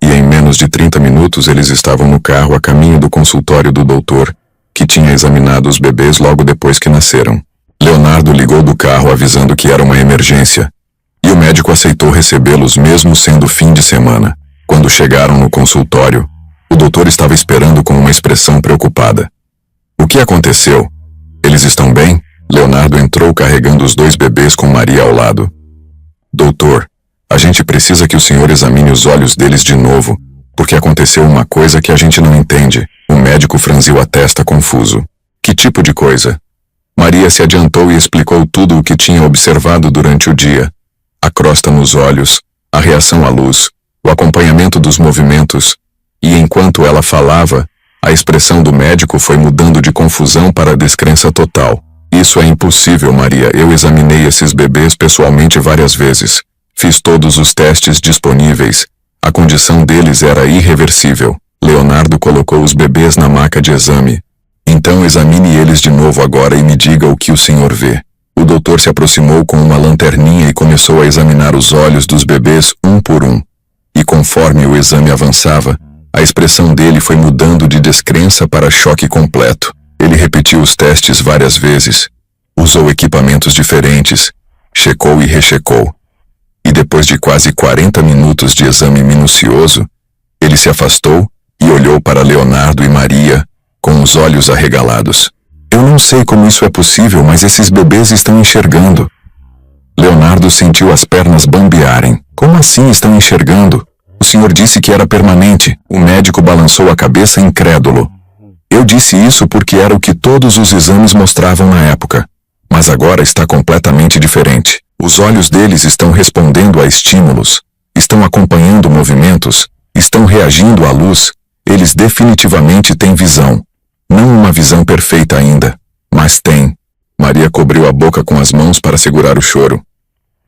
e em menos de 30 minutos eles estavam no carro a caminho do consultório do doutor, que tinha examinado os bebês logo depois que nasceram. Leonardo ligou do carro avisando que era uma emergência, e o médico aceitou recebê-los mesmo sendo fim de semana. Quando chegaram no consultório, o doutor estava esperando com uma expressão preocupada. O que aconteceu? Eles estão bem? Leonardo entrou carregando os 2 bebês com Maria ao lado. Doutor, a gente precisa que o senhor examine os olhos deles de novo, porque aconteceu uma coisa que a gente não entende. O médico franziu a testa confuso. Que tipo de coisa? Maria se adiantou e explicou tudo o que tinha observado durante o dia. A crosta nos olhos, a reação à luz, o acompanhamento dos movimentos, e enquanto ela falava, a expressão do médico foi mudando de confusão para descrença total. Isso é impossível, Maria. Eu examinei esses bebês pessoalmente várias vezes. Fiz todos os testes disponíveis. A condição deles era irreversível. Leonardo colocou os bebês na maca de exame. Então examine eles de novo agora e me diga o que o senhor vê. O doutor se aproximou com uma lanterninha e começou a examinar os olhos dos bebês um por um. E conforme o exame avançava, a expressão dele foi mudando de descrença para choque completo. Ele repetiu os testes várias vezes. Usou equipamentos diferentes. Checou e rechecou. E depois de quase 40 minutos de exame minucioso, ele se afastou e olhou para Leonardo e Maria, com os olhos arregalados. Eu não sei como isso é possível, mas esses bebês estão enxergando. Leonardo sentiu as pernas bambearem. Como assim estão enxergando? O senhor disse que era permanente. O médico balançou a cabeça incrédulo. Eu disse isso porque era o que todos os exames mostravam na época. Mas agora está completamente diferente. Os olhos deles estão respondendo a estímulos, estão acompanhando movimentos, estão reagindo à luz. Eles definitivamente têm visão. Não uma visão perfeita ainda, mas tem. Maria cobriu a boca com as mãos para segurar o choro.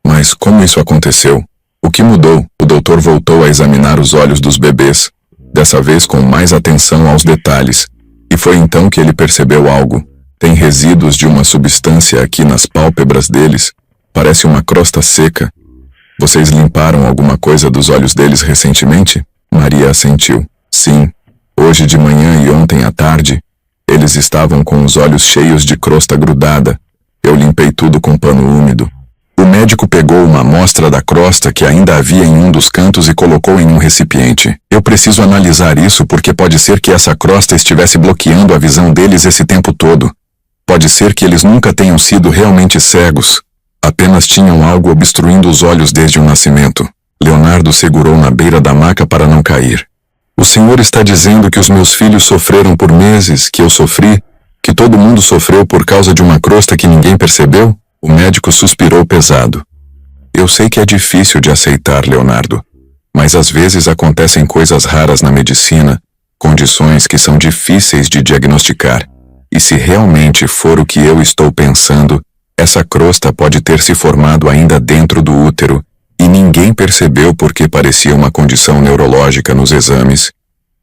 Mas como isso aconteceu? O que mudou? O doutor voltou a examinar os olhos dos bebês, dessa vez com mais atenção aos detalhes. E foi então que ele percebeu algo. Tem resíduos de uma substância aqui nas pálpebras deles. Parece uma crosta seca. Vocês limparam alguma coisa dos olhos deles recentemente? Maria assentiu. Sim. Hoje de manhã e ontem à tarde, eles estavam com os olhos cheios de crosta grudada. Eu limpei tudo com pano úmido. O médico pegou uma amostra da crosta que ainda havia em um dos cantos e colocou em um recipiente. Eu preciso analisar isso porque pode ser que essa crosta estivesse bloqueando a visão deles esse tempo todo. Pode ser que eles nunca tenham sido realmente cegos. Apenas tinham algo obstruindo os olhos desde o nascimento. Leonardo segurou na beira da maca para não cair. O senhor está dizendo que os meus filhos sofreram por meses, que eu sofri, que todo mundo sofreu por causa de uma crosta que ninguém percebeu? O médico suspirou pesado. Eu sei que é difícil de aceitar, Leonardo, mas às vezes acontecem coisas raras na medicina, condições que são difíceis de diagnosticar. E se realmente for o que eu estou pensando, essa crosta pode ter se formado ainda dentro do útero, e ninguém percebeu porque parecia uma condição neurológica nos exames.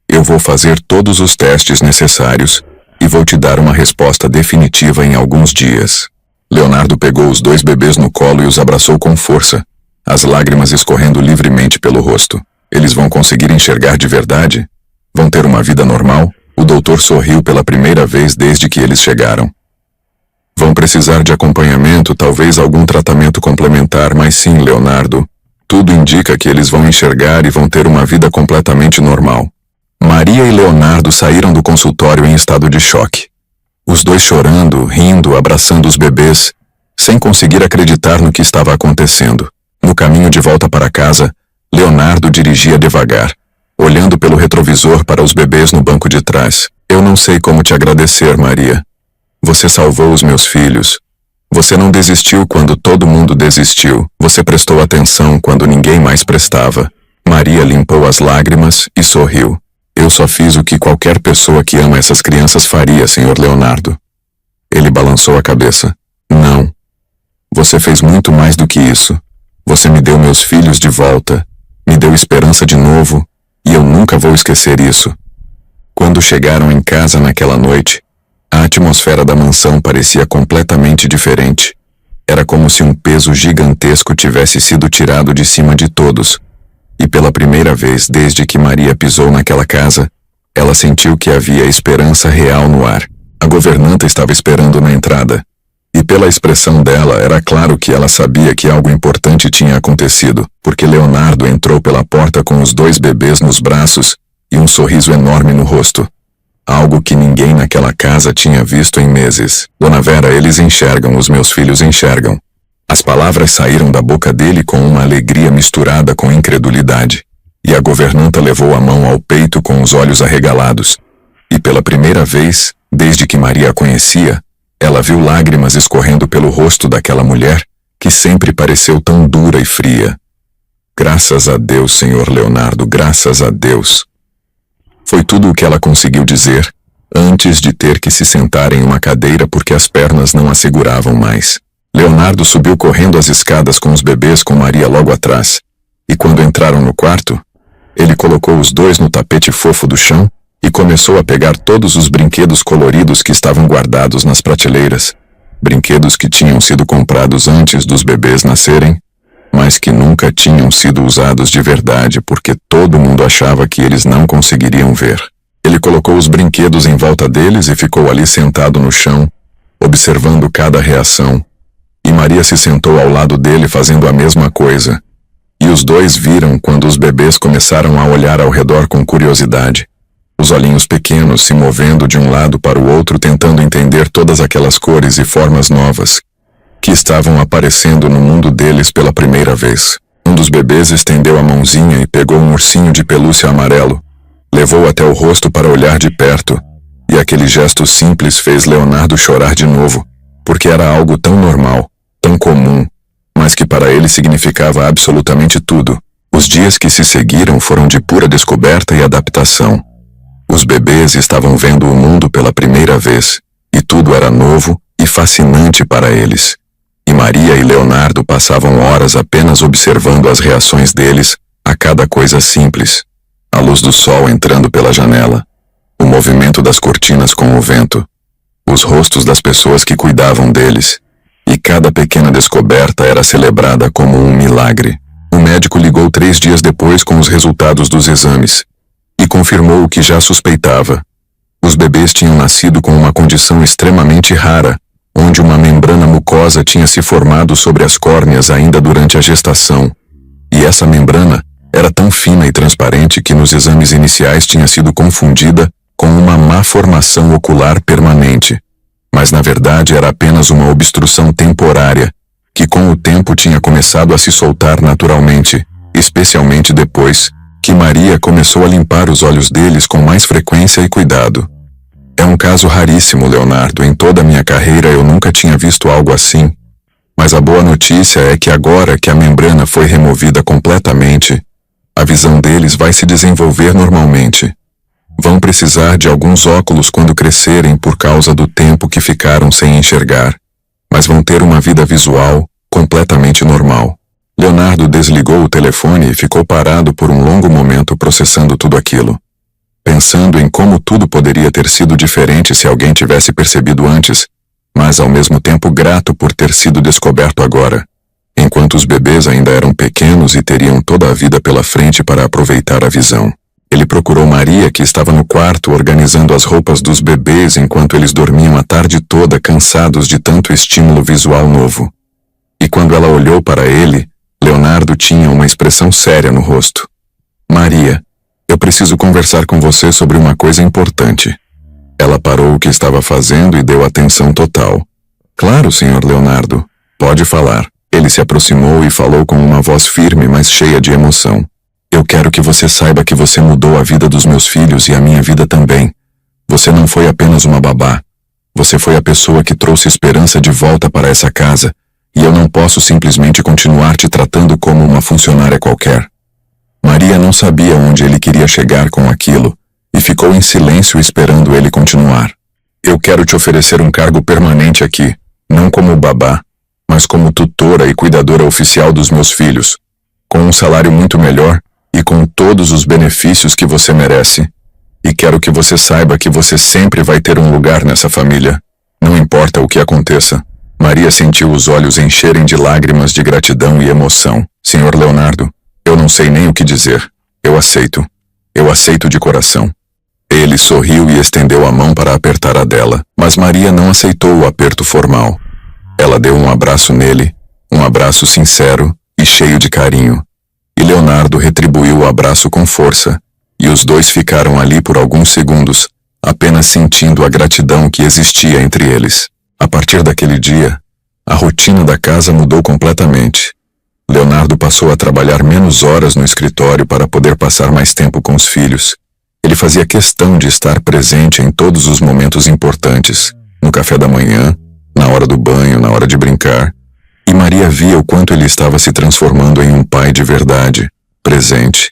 Eu vou fazer todos os testes necessários e vou te dar uma resposta definitiva em alguns dias. Leonardo pegou os dois bebês no colo e os abraçou com força, as lágrimas escorrendo livremente pelo rosto. Eles vão conseguir enxergar de verdade? Vão ter uma vida normal? O doutor sorriu pela primeira vez desde que eles chegaram. Vão precisar de acompanhamento, talvez algum tratamento complementar, mas sim, Leonardo. Tudo indica que eles vão enxergar e vão ter uma vida completamente normal. Maria e Leonardo saíram do consultório em estado de choque. Os dois chorando, rindo, abraçando os bebês, sem conseguir acreditar no que estava acontecendo. No caminho de volta para casa, Leonardo dirigia devagar, olhando pelo retrovisor para os bebês no banco de trás. Eu não sei como te agradecer, Maria. Você salvou os meus filhos. Você não desistiu quando todo mundo desistiu. Você prestou atenção quando ninguém mais prestava. Maria limpou as lágrimas e sorriu. Eu só fiz o que qualquer pessoa que ama essas crianças faria, Sr. Leonardo. Ele balançou a cabeça. Não. Você fez muito mais do que isso. Você me deu meus filhos de volta, me deu esperança de novo, e eu nunca vou esquecer isso. Quando chegaram em casa naquela noite, a atmosfera da mansão parecia completamente diferente. Era como se um peso gigantesco tivesse sido tirado de cima de todos. E pela primeira vez desde que Maria pisou naquela casa, ela sentiu que havia esperança real no ar. A governanta estava esperando na entrada. E pela expressão dela, era claro que ela sabia que algo importante tinha acontecido, porque Leonardo entrou pela porta com os dois bebês nos braços e um sorriso enorme no rosto. Algo que ninguém naquela casa tinha visto em meses. Dona Vera, eles enxergam, os meus filhos enxergam. As palavras saíram da boca dele com uma alegria misturada com incredulidade. E a governanta levou a mão ao peito com os olhos arregalados. E pela primeira vez, desde que Maria a conhecia, ela viu lágrimas escorrendo pelo rosto daquela mulher, que sempre pareceu tão dura e fria. Graças a Deus, Senhor Leonardo, graças a Deus. Foi tudo o que ela conseguiu dizer, antes de ter que se sentar em uma cadeira porque as pernas não a seguravam mais. Leonardo subiu correndo as escadas com os bebês com Maria logo atrás, e quando entraram no quarto, ele colocou os dois no tapete fofo do chão e começou a pegar todos os brinquedos coloridos que estavam guardados nas prateleiras, brinquedos que tinham sido comprados antes dos bebês nascerem, mas que nunca tinham sido usados de verdade porque todo mundo achava que eles não conseguiriam ver. Ele colocou os brinquedos em volta deles e ficou ali sentado no chão, observando cada reação, e Maria se sentou ao lado dele fazendo a mesma coisa, e os dois viram quando os bebês começaram a olhar ao redor com curiosidade, os olhinhos pequenos se movendo de um lado para o outro tentando entender todas aquelas cores e formas novas que estavam aparecendo no mundo deles pela primeira vez. Um dos bebês estendeu a mãozinha e pegou um ursinho de pelúcia amarelo, levou até o rosto para olhar de perto, e aquele gesto simples fez Leonardo chorar de novo, porque era algo tão normal, tão comum, mas que para ele significava absolutamente tudo. Os dias que se seguiram foram de pura descoberta e adaptação. Os bebês estavam vendo o mundo pela primeira vez, e tudo era novo e fascinante para eles. E Maria e Leonardo passavam horas apenas observando as reações deles a cada coisa simples. A luz do sol entrando pela janela, o movimento das cortinas com o vento, os rostos das pessoas que cuidavam deles, e cada pequena descoberta era celebrada como um milagre. O médico ligou 3 dias depois com os resultados dos exames e confirmou o que já suspeitava. Os bebês tinham nascido com uma condição extremamente rara, onde uma membrana mucosa tinha se formado sobre as córneas ainda durante a gestação, e essa membrana era tão fina e transparente que nos exames iniciais tinha sido confundida com uma má formação ocular permanente, mas na verdade era apenas uma obstrução temporária, que com o tempo tinha começado a se soltar naturalmente, especialmente depois que Maria começou a limpar os olhos deles com mais frequência e cuidado. É um caso raríssimo, Leonardo. Em toda a minha carreira eu nunca tinha visto algo assim. Mas a boa notícia é que agora que a membrana foi removida completamente, a visão deles vai se desenvolver normalmente. Vão precisar de alguns óculos quando crescerem por causa do tempo que ficaram sem enxergar, mas vão ter uma vida visual completamente normal. Leonardo desligou o telefone e ficou parado por um longo momento processando tudo aquilo, pensando em como tudo poderia ter sido diferente se alguém tivesse percebido antes, mas ao mesmo tempo grato por ter sido descoberto agora, enquanto os bebês ainda eram pequenos e teriam toda a vida pela frente para aproveitar a visão. Ele procurou Maria, que estava no quarto organizando as roupas dos bebês enquanto eles dormiam a tarde toda cansados de tanto estímulo visual novo. E quando ela olhou para ele, Leonardo tinha uma expressão séria no rosto. Maria, eu preciso conversar com você sobre uma coisa importante. Ela parou o que estava fazendo e deu atenção total. Claro, Sr. Leonardo. Pode falar. Ele se aproximou e falou com uma voz firme, mas cheia de emoção. Eu quero que você saiba que você mudou a vida dos meus filhos e a minha vida também. Você não foi apenas uma babá. Você foi a pessoa que trouxe esperança de volta para essa casa, e eu não posso simplesmente continuar te tratando como uma funcionária qualquer. Maria não sabia onde ele queria chegar com aquilo, e ficou em silêncio esperando ele continuar. Eu quero te oferecer um cargo permanente aqui, não como babá, mas como tutora e cuidadora oficial dos meus filhos, com um salário muito melhor e com todos os benefícios que você merece. E quero que você saiba que você sempre vai ter um lugar nessa família, não importa o que aconteça. Maria sentiu os olhos encherem de lágrimas de gratidão e emoção. Senhor Leonardo, eu não sei nem o que dizer. Eu aceito. Eu aceito de coração. Ele sorriu e estendeu a mão para apertar a dela, mas Maria não aceitou o aperto formal. Ela deu um abraço nele, um abraço sincero e cheio de carinho. E Leonardo retribuiu o abraço com força, e os dois ficaram ali por alguns segundos, apenas sentindo a gratidão que existia entre eles. A partir daquele dia, a rotina da casa mudou completamente. Leonardo passou a trabalhar menos horas no escritório para poder passar mais tempo com os filhos. Ele fazia questão de estar presente em todos os momentos importantes, no café da manhã, na hora do banho, na hora de brincar. E Maria via o quanto ele estava se transformando em um pai de verdade, presente,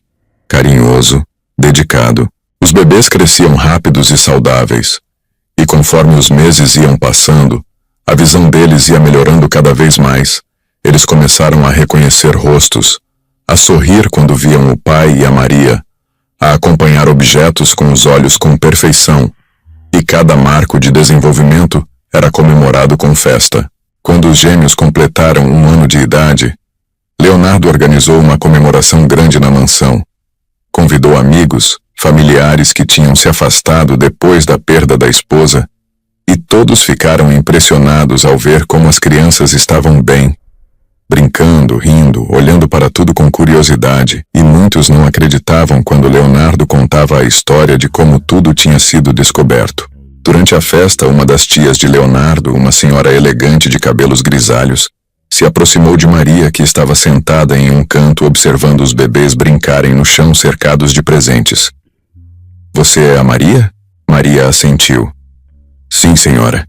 carinhoso, dedicado. Os bebês cresciam rápidos e saudáveis, E conforme os meses iam passando, a visão deles ia melhorando cada vez mais. Eles começaram a reconhecer rostos, a sorrir quando viam o pai e a Maria, a acompanhar objetos com os olhos com perfeição, e cada marco de desenvolvimento era comemorado com festa. Quando os gêmeos completaram 1 ano de idade, Leonardo organizou uma comemoração grande na mansão. Convidou amigos, familiares que tinham se afastado depois da perda da esposa, e todos ficaram impressionados ao ver como as crianças estavam bem, brincando, rindo, olhando para tudo com curiosidade, e muitos não acreditavam quando Leonardo contava a história de como tudo tinha sido descoberto. Durante a festa, uma das tias de Leonardo, uma senhora elegante de cabelos grisalhos, se aproximou de Maria, que estava sentada em um canto observando os bebês brincarem no chão cercados de presentes. "Você é a Maria?" Maria assentiu. "Sim, senhora."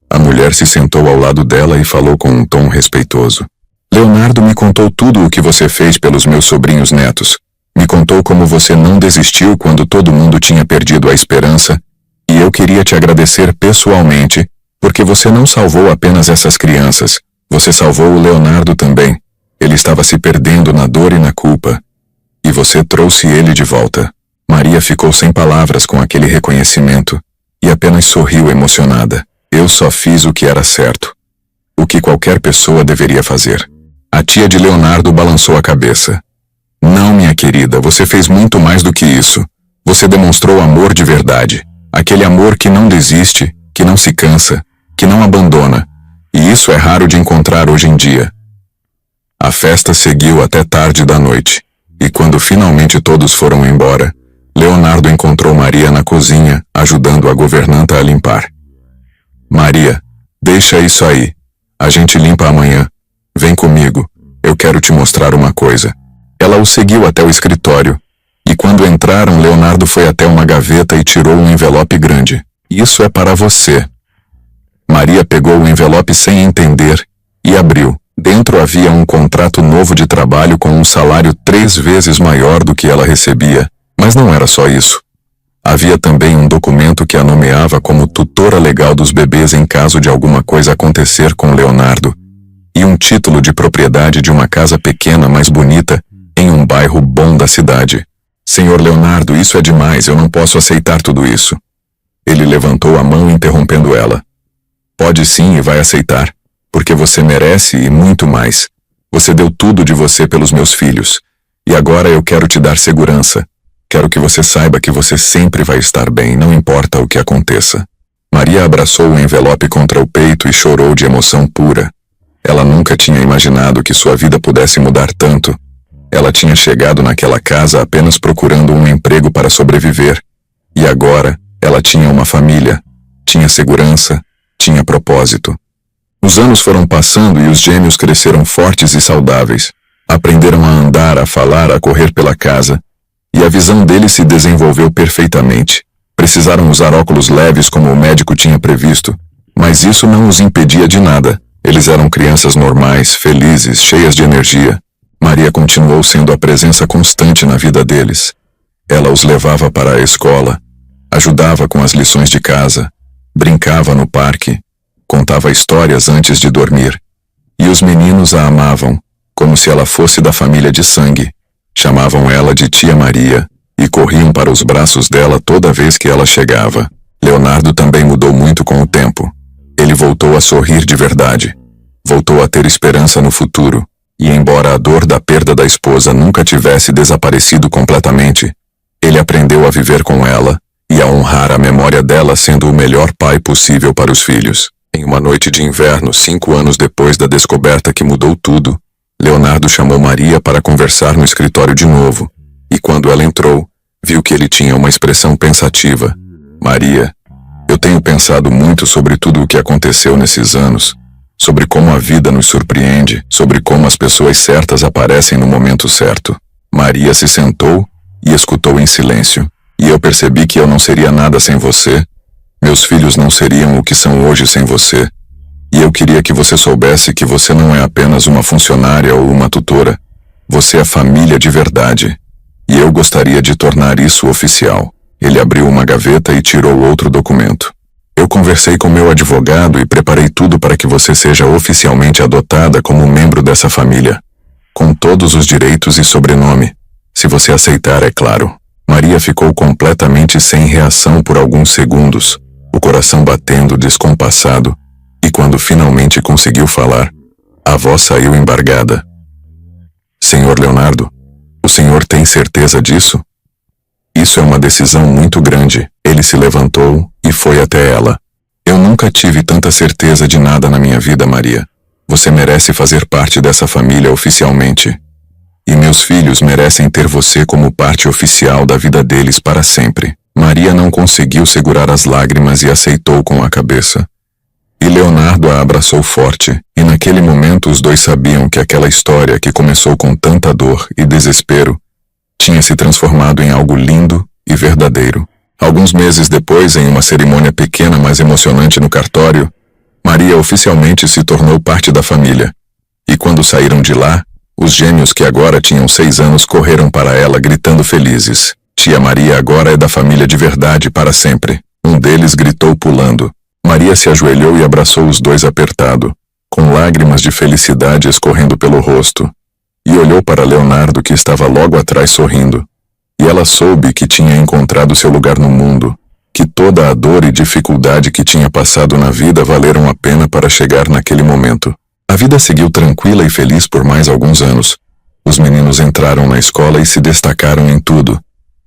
A mulher se sentou ao lado dela e falou com um tom respeitoso. "Leonardo me contou tudo o que você fez pelos meus sobrinhos netos. Me contou como você não desistiu quando todo mundo tinha perdido a esperança, e eu queria te agradecer pessoalmente, porque você não salvou apenas essas crianças, você salvou o Leonardo também. Ele estava se perdendo na dor e na culpa, e você trouxe ele de volta." Maria ficou sem palavras com aquele reconhecimento, e apenas sorriu emocionada. "Eu só fiz o que era certo. O que qualquer pessoa deveria fazer." A tia de Leonardo balançou a cabeça. "Não, minha querida, você fez muito mais do que isso. Você demonstrou amor de verdade. Aquele amor que não desiste, que não se cansa, que não abandona. E isso é raro de encontrar hoje em dia." A festa seguiu até tarde da noite, e quando finalmente todos foram embora, Leonardo encontrou Maria na cozinha, ajudando a governanta a limpar. "Maria, deixa isso aí. A gente limpa amanhã. Vem comigo, eu quero te mostrar uma coisa." Ela o seguiu até o escritório, e quando entraram, Leonardo foi até uma gaveta e tirou um envelope grande. "Isso é para você." Maria pegou o envelope sem entender e abriu. Dentro havia um contrato novo de trabalho com um salário 3 vezes maior do que ela recebia, mas não era só isso. Havia também um documento que a nomeava como tutora legal dos bebês em caso de alguma coisa acontecer com Leonardo, e um título de propriedade de uma casa pequena mais bonita, em um bairro bom da cidade. "Senhor Leonardo, isso é demais, eu não posso aceitar tudo isso." Ele levantou a mão interrompendo ela. "Pode sim e vai aceitar, porque você merece e muito mais. Você deu tudo de você pelos meus filhos, e agora eu quero te dar segurança. Quero que você saiba que você sempre vai estar bem, não importa o que aconteça." Maria abraçou o envelope contra o peito e chorou de emoção pura. Ela nunca tinha imaginado que sua vida pudesse mudar tanto. Ela tinha chegado naquela casa apenas procurando um emprego para sobreviver. E agora, ela tinha uma família, tinha segurança, tinha propósito. Os anos foram passando e os gêmeos cresceram fortes e saudáveis. Aprenderam a andar, a falar, a correr pela casa. E a visão deles se desenvolveu perfeitamente. Precisaram usar óculos leves como o médico tinha previsto, mas isso não os impedia de nada. Eles eram crianças normais, felizes, cheias de energia. Maria continuou sendo a presença constante na vida deles. Ela os levava para a escola, ajudava com as lições de casa, brincava no parque, contava histórias antes de dormir. E os meninos a amavam, como se ela fosse da família de sangue. Chamavam ela de Tia Maria e corriam para os braços dela toda vez que ela chegava. Leonardo também mudou muito com o tempo. Ele voltou a sorrir de verdade. Voltou a ter esperança no futuro. E embora a dor da perda da esposa nunca tivesse desaparecido completamente, ele aprendeu a viver com ela e a honrar a memória dela sendo o melhor pai possível para os filhos. Em uma noite de inverno, 5 anos depois da descoberta que mudou tudo, Leonardo chamou Maria para conversar no escritório de novo, e quando ela entrou, viu que ele tinha uma expressão pensativa. "Maria, eu tenho pensado muito sobre tudo o que aconteceu nesses anos, sobre como a vida nos surpreende, sobre como as pessoas certas aparecem no momento certo." Maria se sentou e escutou em silêncio. "E eu percebi que eu não seria nada sem você. Meus filhos não seriam o que são hoje sem você. E eu queria que você soubesse que você não é apenas uma funcionária ou uma tutora. Você é família de verdade. E eu gostaria de tornar isso oficial." Ele abriu uma gaveta e tirou outro documento. conversei com meu advogado e preparei tudo para que você seja oficialmente adotada como membro dessa família, com todos os direitos e sobrenome. Se você aceitar, é claro. Maria ficou completamente sem reação por alguns segundos, o coração batendo descompassado, e quando finalmente conseguiu falar, a voz saiu embargada. Senhor Leonardo, o senhor tem certeza disso? Isso é uma decisão muito grande. Ele se levantou e foi até ela. Eu nunca tive tanta certeza de nada na minha vida, Maria. Você merece fazer parte dessa família oficialmente. E meus filhos merecem ter você como parte oficial da vida deles para sempre. Maria não conseguiu segurar as lágrimas e aceitou com a cabeça. E Leonardo a abraçou forte, e naquele momento os dois sabiam que aquela história que começou com tanta dor e desespero tinha se transformado em algo lindo e verdadeiro. Alguns meses depois, em uma cerimônia pequena mas emocionante no cartório, Maria oficialmente se tornou parte da família. E quando saíram de lá, os gêmeos que agora tinham 6 anos correram para ela gritando felizes. Tia Maria agora é da família de verdade para sempre. Um deles gritou pulando. Maria se ajoelhou e abraçou os dois apertado, com lágrimas de felicidade escorrendo pelo rosto. E olhou para Leonardo, que estava logo atrás sorrindo. E ela soube que tinha encontrado seu lugar no mundo, que toda a dor e dificuldade que tinha passado na vida valeram a pena para chegar naquele momento. A vida seguiu tranquila e feliz por mais alguns anos. Os meninos entraram na escola e se destacaram em tudo.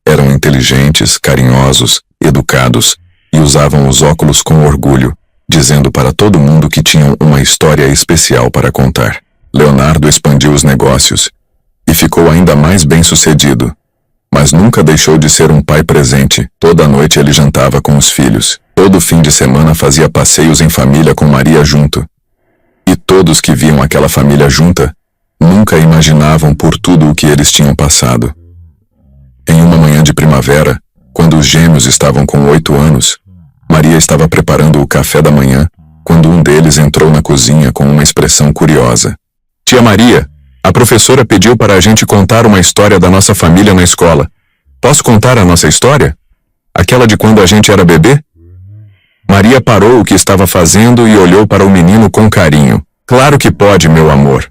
Eram inteligentes, carinhosos, educados, e usavam os óculos com orgulho, dizendo para todo mundo que tinham uma história especial para contar. Leonardo expandiu os negócios e ficou ainda mais bem-sucedido. Mas nunca deixou de ser um pai presente. Toda noite ele jantava com os filhos. Todo fim de semana fazia passeios em família com Maria junto. E todos que viam aquela família junta nunca imaginavam por tudo o que eles tinham passado. Em uma manhã de primavera, quando os gêmeos estavam com 8 anos, Maria estava preparando o café da manhã, quando um deles entrou na cozinha com uma expressão curiosa. Tia Maria, a professora pediu para a gente contar uma história da nossa família na escola. Posso contar a nossa história? Aquela de quando a gente era bebê? Maria parou o que estava fazendo e olhou para o menino com carinho. Claro que pode, meu amor.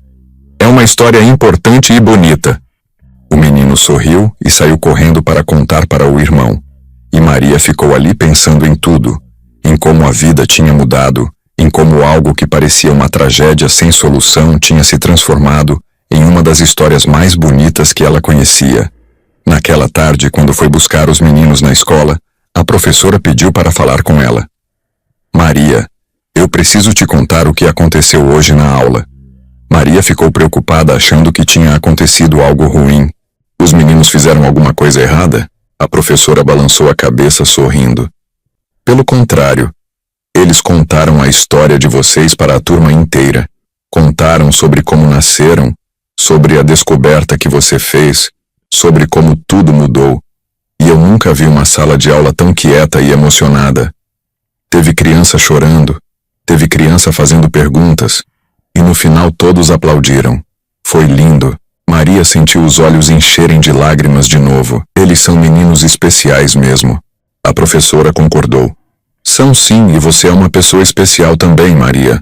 É uma história importante e bonita. O menino sorriu e saiu correndo para contar para o irmão. E Maria ficou ali pensando em tudo, em como a vida tinha mudado, em como algo que parecia uma tragédia sem solução tinha se transformado em uma das histórias mais bonitas que ela conhecia. Naquela tarde, quando foi buscar os meninos na escola, a professora pediu para falar com ela. Maria, eu preciso te contar o que aconteceu hoje na aula. Maria ficou preocupada achando que tinha acontecido algo ruim. Os meninos fizeram alguma coisa errada? A professora balançou a cabeça sorrindo. Pelo contrário, eles contaram a história de vocês para a turma inteira. Contaram sobre como nasceram, sobre a descoberta que você fez, sobre como tudo mudou. E eu nunca vi uma sala de aula tão quieta e emocionada. Teve criança chorando, teve criança fazendo perguntas, e no final todos aplaudiram. Foi lindo. Maria sentiu os olhos encherem de lágrimas de novo. Eles são meninos especiais mesmo. A professora concordou. São sim, e você é uma pessoa especial também, Maria.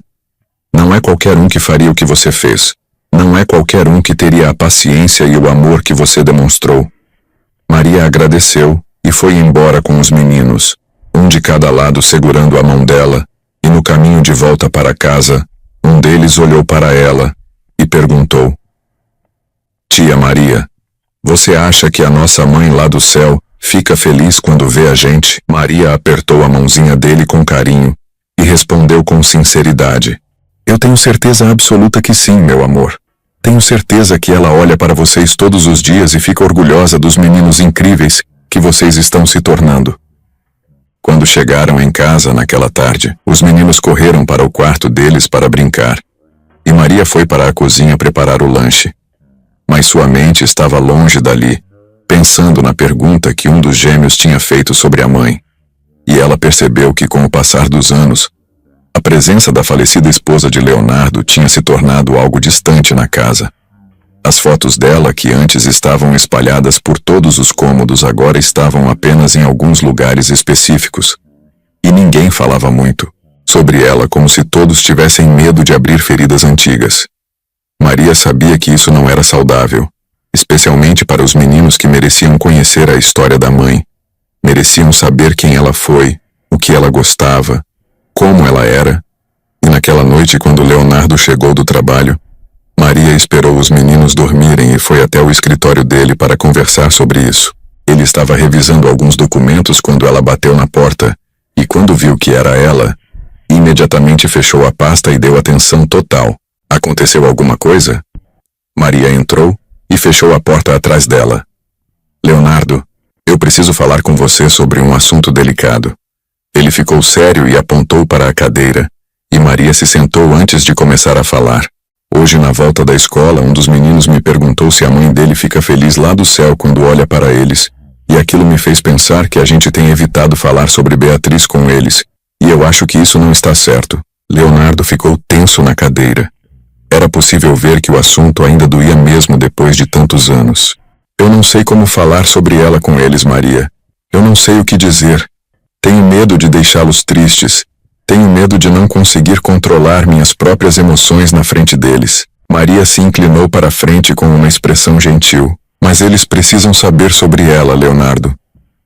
Não é qualquer um que faria o que você fez. Não é qualquer um que teria a paciência e o amor que você demonstrou. Maria agradeceu e foi embora com os meninos, um de cada lado segurando a mão dela, e no caminho de volta para casa, um deles olhou para ela e perguntou: Tia Maria, você acha que a nossa mãe lá do céu fica feliz quando vê a gente? Maria apertou a mãozinha dele com carinho e respondeu com sinceridade. Eu tenho certeza absoluta que sim, meu amor. Tenho certeza que ela olha para vocês todos os dias e fica orgulhosa dos meninos incríveis que vocês estão se tornando. Quando chegaram em casa naquela tarde, os meninos correram para o quarto deles para brincar. E Maria foi para a cozinha preparar o lanche. Mas sua mente estava longe dali, pensando na pergunta que um dos gêmeos tinha feito sobre a mãe. E ela percebeu que, com o passar dos anos, a presença da falecida esposa de Leonardo tinha se tornado algo distante na casa. As fotos dela, que antes estavam espalhadas por todos os cômodos, agora estavam apenas em alguns lugares específicos. E ninguém falava muito sobre ela, como se todos tivessem medo de abrir feridas antigas. Maria sabia que isso não era saudável, especialmente para os meninos que mereciam conhecer a história da mãe. Mereciam saber quem ela foi, o que ela gostava, como ela era. E naquela noite, quando Leonardo chegou do trabalho, Maria esperou os meninos dormirem e foi até o escritório dele para conversar sobre isso. Ele estava revisando alguns documentos quando ela bateu na porta, e quando viu que era ela, imediatamente fechou a pasta e deu atenção total. Aconteceu alguma coisa? Maria entrou e fechou a porta atrás dela. Leonardo, eu preciso falar com você sobre um assunto delicado. Ele ficou sério e apontou para a cadeira, e Maria se sentou antes de começar a falar. Hoje, na volta da escola, um dos meninos me perguntou se a mãe dele fica feliz lá do céu quando olha para eles, e aquilo me fez pensar que a gente tem evitado falar sobre Beatriz com eles, e eu acho que isso não está certo. Leonardo ficou tenso na cadeira. Era possível ver que o assunto ainda doía mesmo depois de tantos anos. Eu não sei como falar sobre ela com eles, Maria. Eu não sei o que dizer. Tenho medo de deixá-los tristes. Tenho medo de não conseguir controlar minhas próprias emoções na frente deles. Maria se inclinou para a frente com uma expressão gentil. Mas eles precisam saber sobre ela, Leonardo.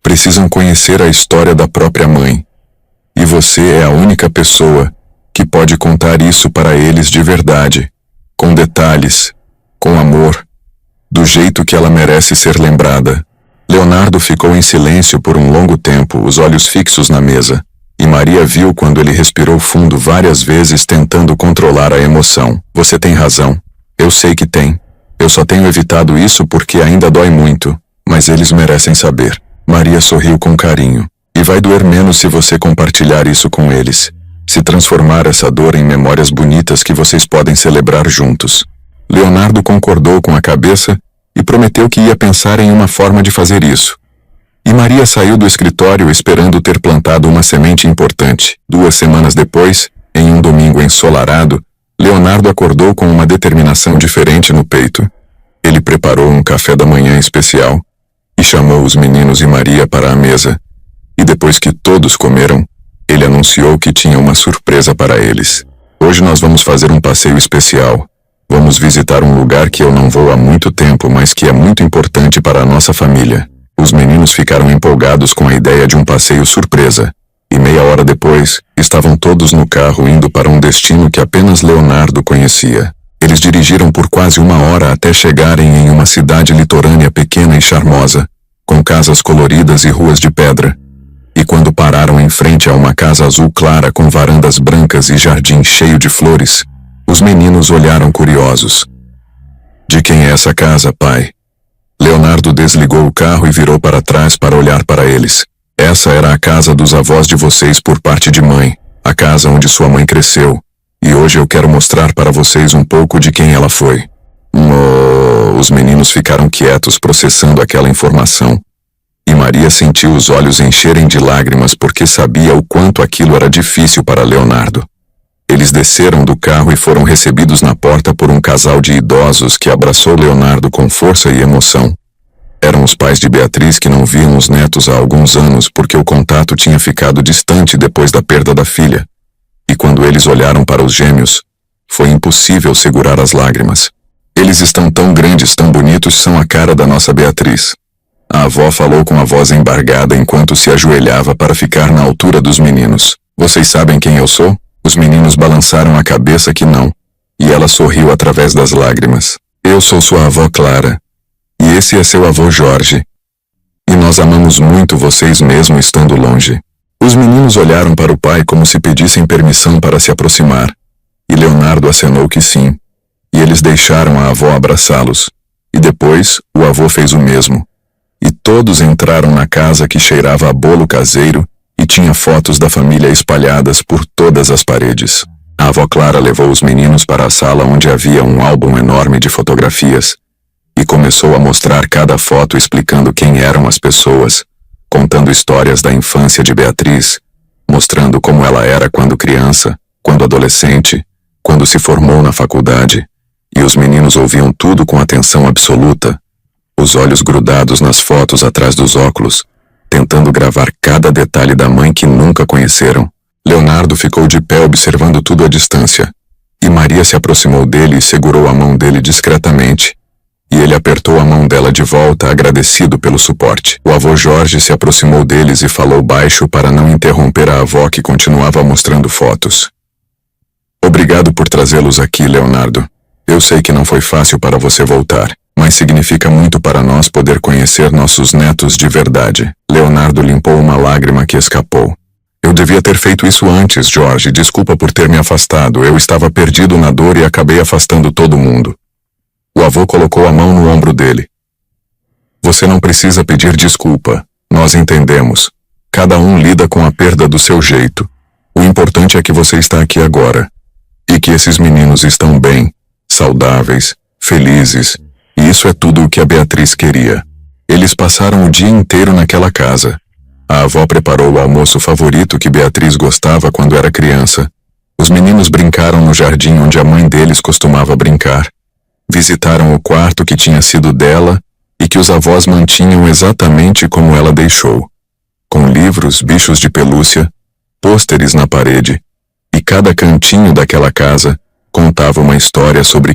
Precisam conhecer a história da própria mãe. E você é a única pessoa que pode contar isso para eles de verdade, com detalhes, com amor, do jeito que ela merece ser lembrada. Leonardo ficou em silêncio por um longo tempo, os olhos fixos na mesa, e Maria viu quando ele respirou fundo várias vezes tentando controlar a emoção. Você tem razão. Eu sei que tem. Eu só tenho evitado isso porque ainda dói muito, mas eles merecem saber. Maria sorriu com carinho. E vai doer menos se você compartilhar isso com eles. Se transformar essa dor em memórias bonitas que vocês podem celebrar juntos. Leonardo concordou com a cabeça e prometeu que ia pensar em uma forma de fazer isso. E Maria saiu do escritório esperando ter plantado uma semente importante. 2 semanas depois, em um domingo ensolarado, Leonardo acordou com uma determinação diferente no peito. Ele preparou um café da manhã especial e chamou os meninos e Maria para a mesa. E depois que todos comeram, ele anunciou que tinha uma surpresa para eles. Hoje nós vamos fazer um passeio especial. Vamos visitar um lugar que eu não vou há muito tempo, mas que é muito importante para a nossa família. Os meninos ficaram empolgados com a ideia de um passeio surpresa. E meia hora depois, estavam todos no carro indo para um destino que apenas Leonardo conhecia. Eles dirigiram por quase 1 hora até chegarem em uma cidade litorânea pequena e charmosa, com casas coloridas e ruas de pedra. E quando pararam em frente a uma casa azul clara com varandas brancas e jardim cheio de flores, os meninos olharam curiosos. De quem é essa casa, pai? Leonardo desligou o carro e virou para trás para olhar para eles. Essa era a casa dos avós de vocês por parte de mãe, a casa onde sua mãe cresceu, e hoje eu quero mostrar para vocês um pouco de quem ela foi. Os meninos ficaram quietos processando aquela informação. E Maria sentiu os olhos encherem de lágrimas porque sabia o quanto aquilo era difícil para Leonardo. Eles desceram do carro e foram recebidos na porta por um casal de idosos que abraçou Leonardo com força e emoção. Eram os pais de Beatriz que não viam os netos há alguns anos porque o contato tinha ficado distante depois da perda da filha. E quando eles olharam para os gêmeos, foi impossível segurar as lágrimas. Eles estão tão grandes, tão bonitos, são a cara da nossa Beatriz. A avó falou com a voz embargada enquanto se ajoelhava para ficar na altura dos meninos. Vocês sabem quem eu sou? Os meninos balançaram a cabeça que não. E ela sorriu através das lágrimas. Eu sou sua avó Clara. E esse é seu avô Jorge. E nós amamos muito vocês mesmo estando longe. Os meninos olharam para o pai como se pedissem permissão para se aproximar. E Leonardo acenou que sim. E eles deixaram a avó abraçá-los. E depois, o avô fez o mesmo. E todos entraram na casa que cheirava a bolo caseiro e tinha fotos da família espalhadas por todas as paredes. A avó Clara levou os meninos para a sala onde havia um álbum enorme de fotografias e começou a mostrar cada foto explicando quem eram as pessoas, contando histórias da infância de Beatriz, mostrando como ela era quando criança, quando adolescente, quando se formou na faculdade, e os meninos ouviam tudo com atenção absoluta, os olhos grudados nas fotos atrás dos óculos, tentando gravar cada detalhe da mãe que nunca conheceram. Leonardo ficou de pé observando tudo à distância. E Maria se aproximou dele e segurou a mão dele discretamente. E ele apertou a mão dela de volta, agradecido pelo suporte. O avô Jorge se aproximou deles e falou baixo para não interromper a avó que continuava mostrando fotos. Obrigado por trazê-los aqui, Leonardo. Eu sei que não foi fácil para você voltar, mas significa muito para nós poder conhecer nossos netos de verdade. Leonardo limpou uma lágrima que escapou. Eu devia ter feito isso antes, Jorge. Desculpa por ter me afastado. Eu estava perdido na dor e acabei afastando todo mundo. O avô colocou a mão no ombro dele. Você não precisa pedir desculpa. Nós entendemos. Cada um lida com a perda do seu jeito. O importante é que você está aqui agora. E que esses meninos estão bem, saudáveis, felizes. E isso é tudo o que a Beatriz queria. Eles passaram o dia inteiro naquela casa. A avó preparou o almoço favorito que Beatriz gostava quando era criança. Os meninos brincaram no jardim onde a mãe deles costumava brincar. Visitaram o quarto que tinha sido dela e que os avós mantinham exatamente como ela deixou. Com livros, bichos de pelúcia, pôsteres na parede, e cada cantinho daquela casa contava uma história sobre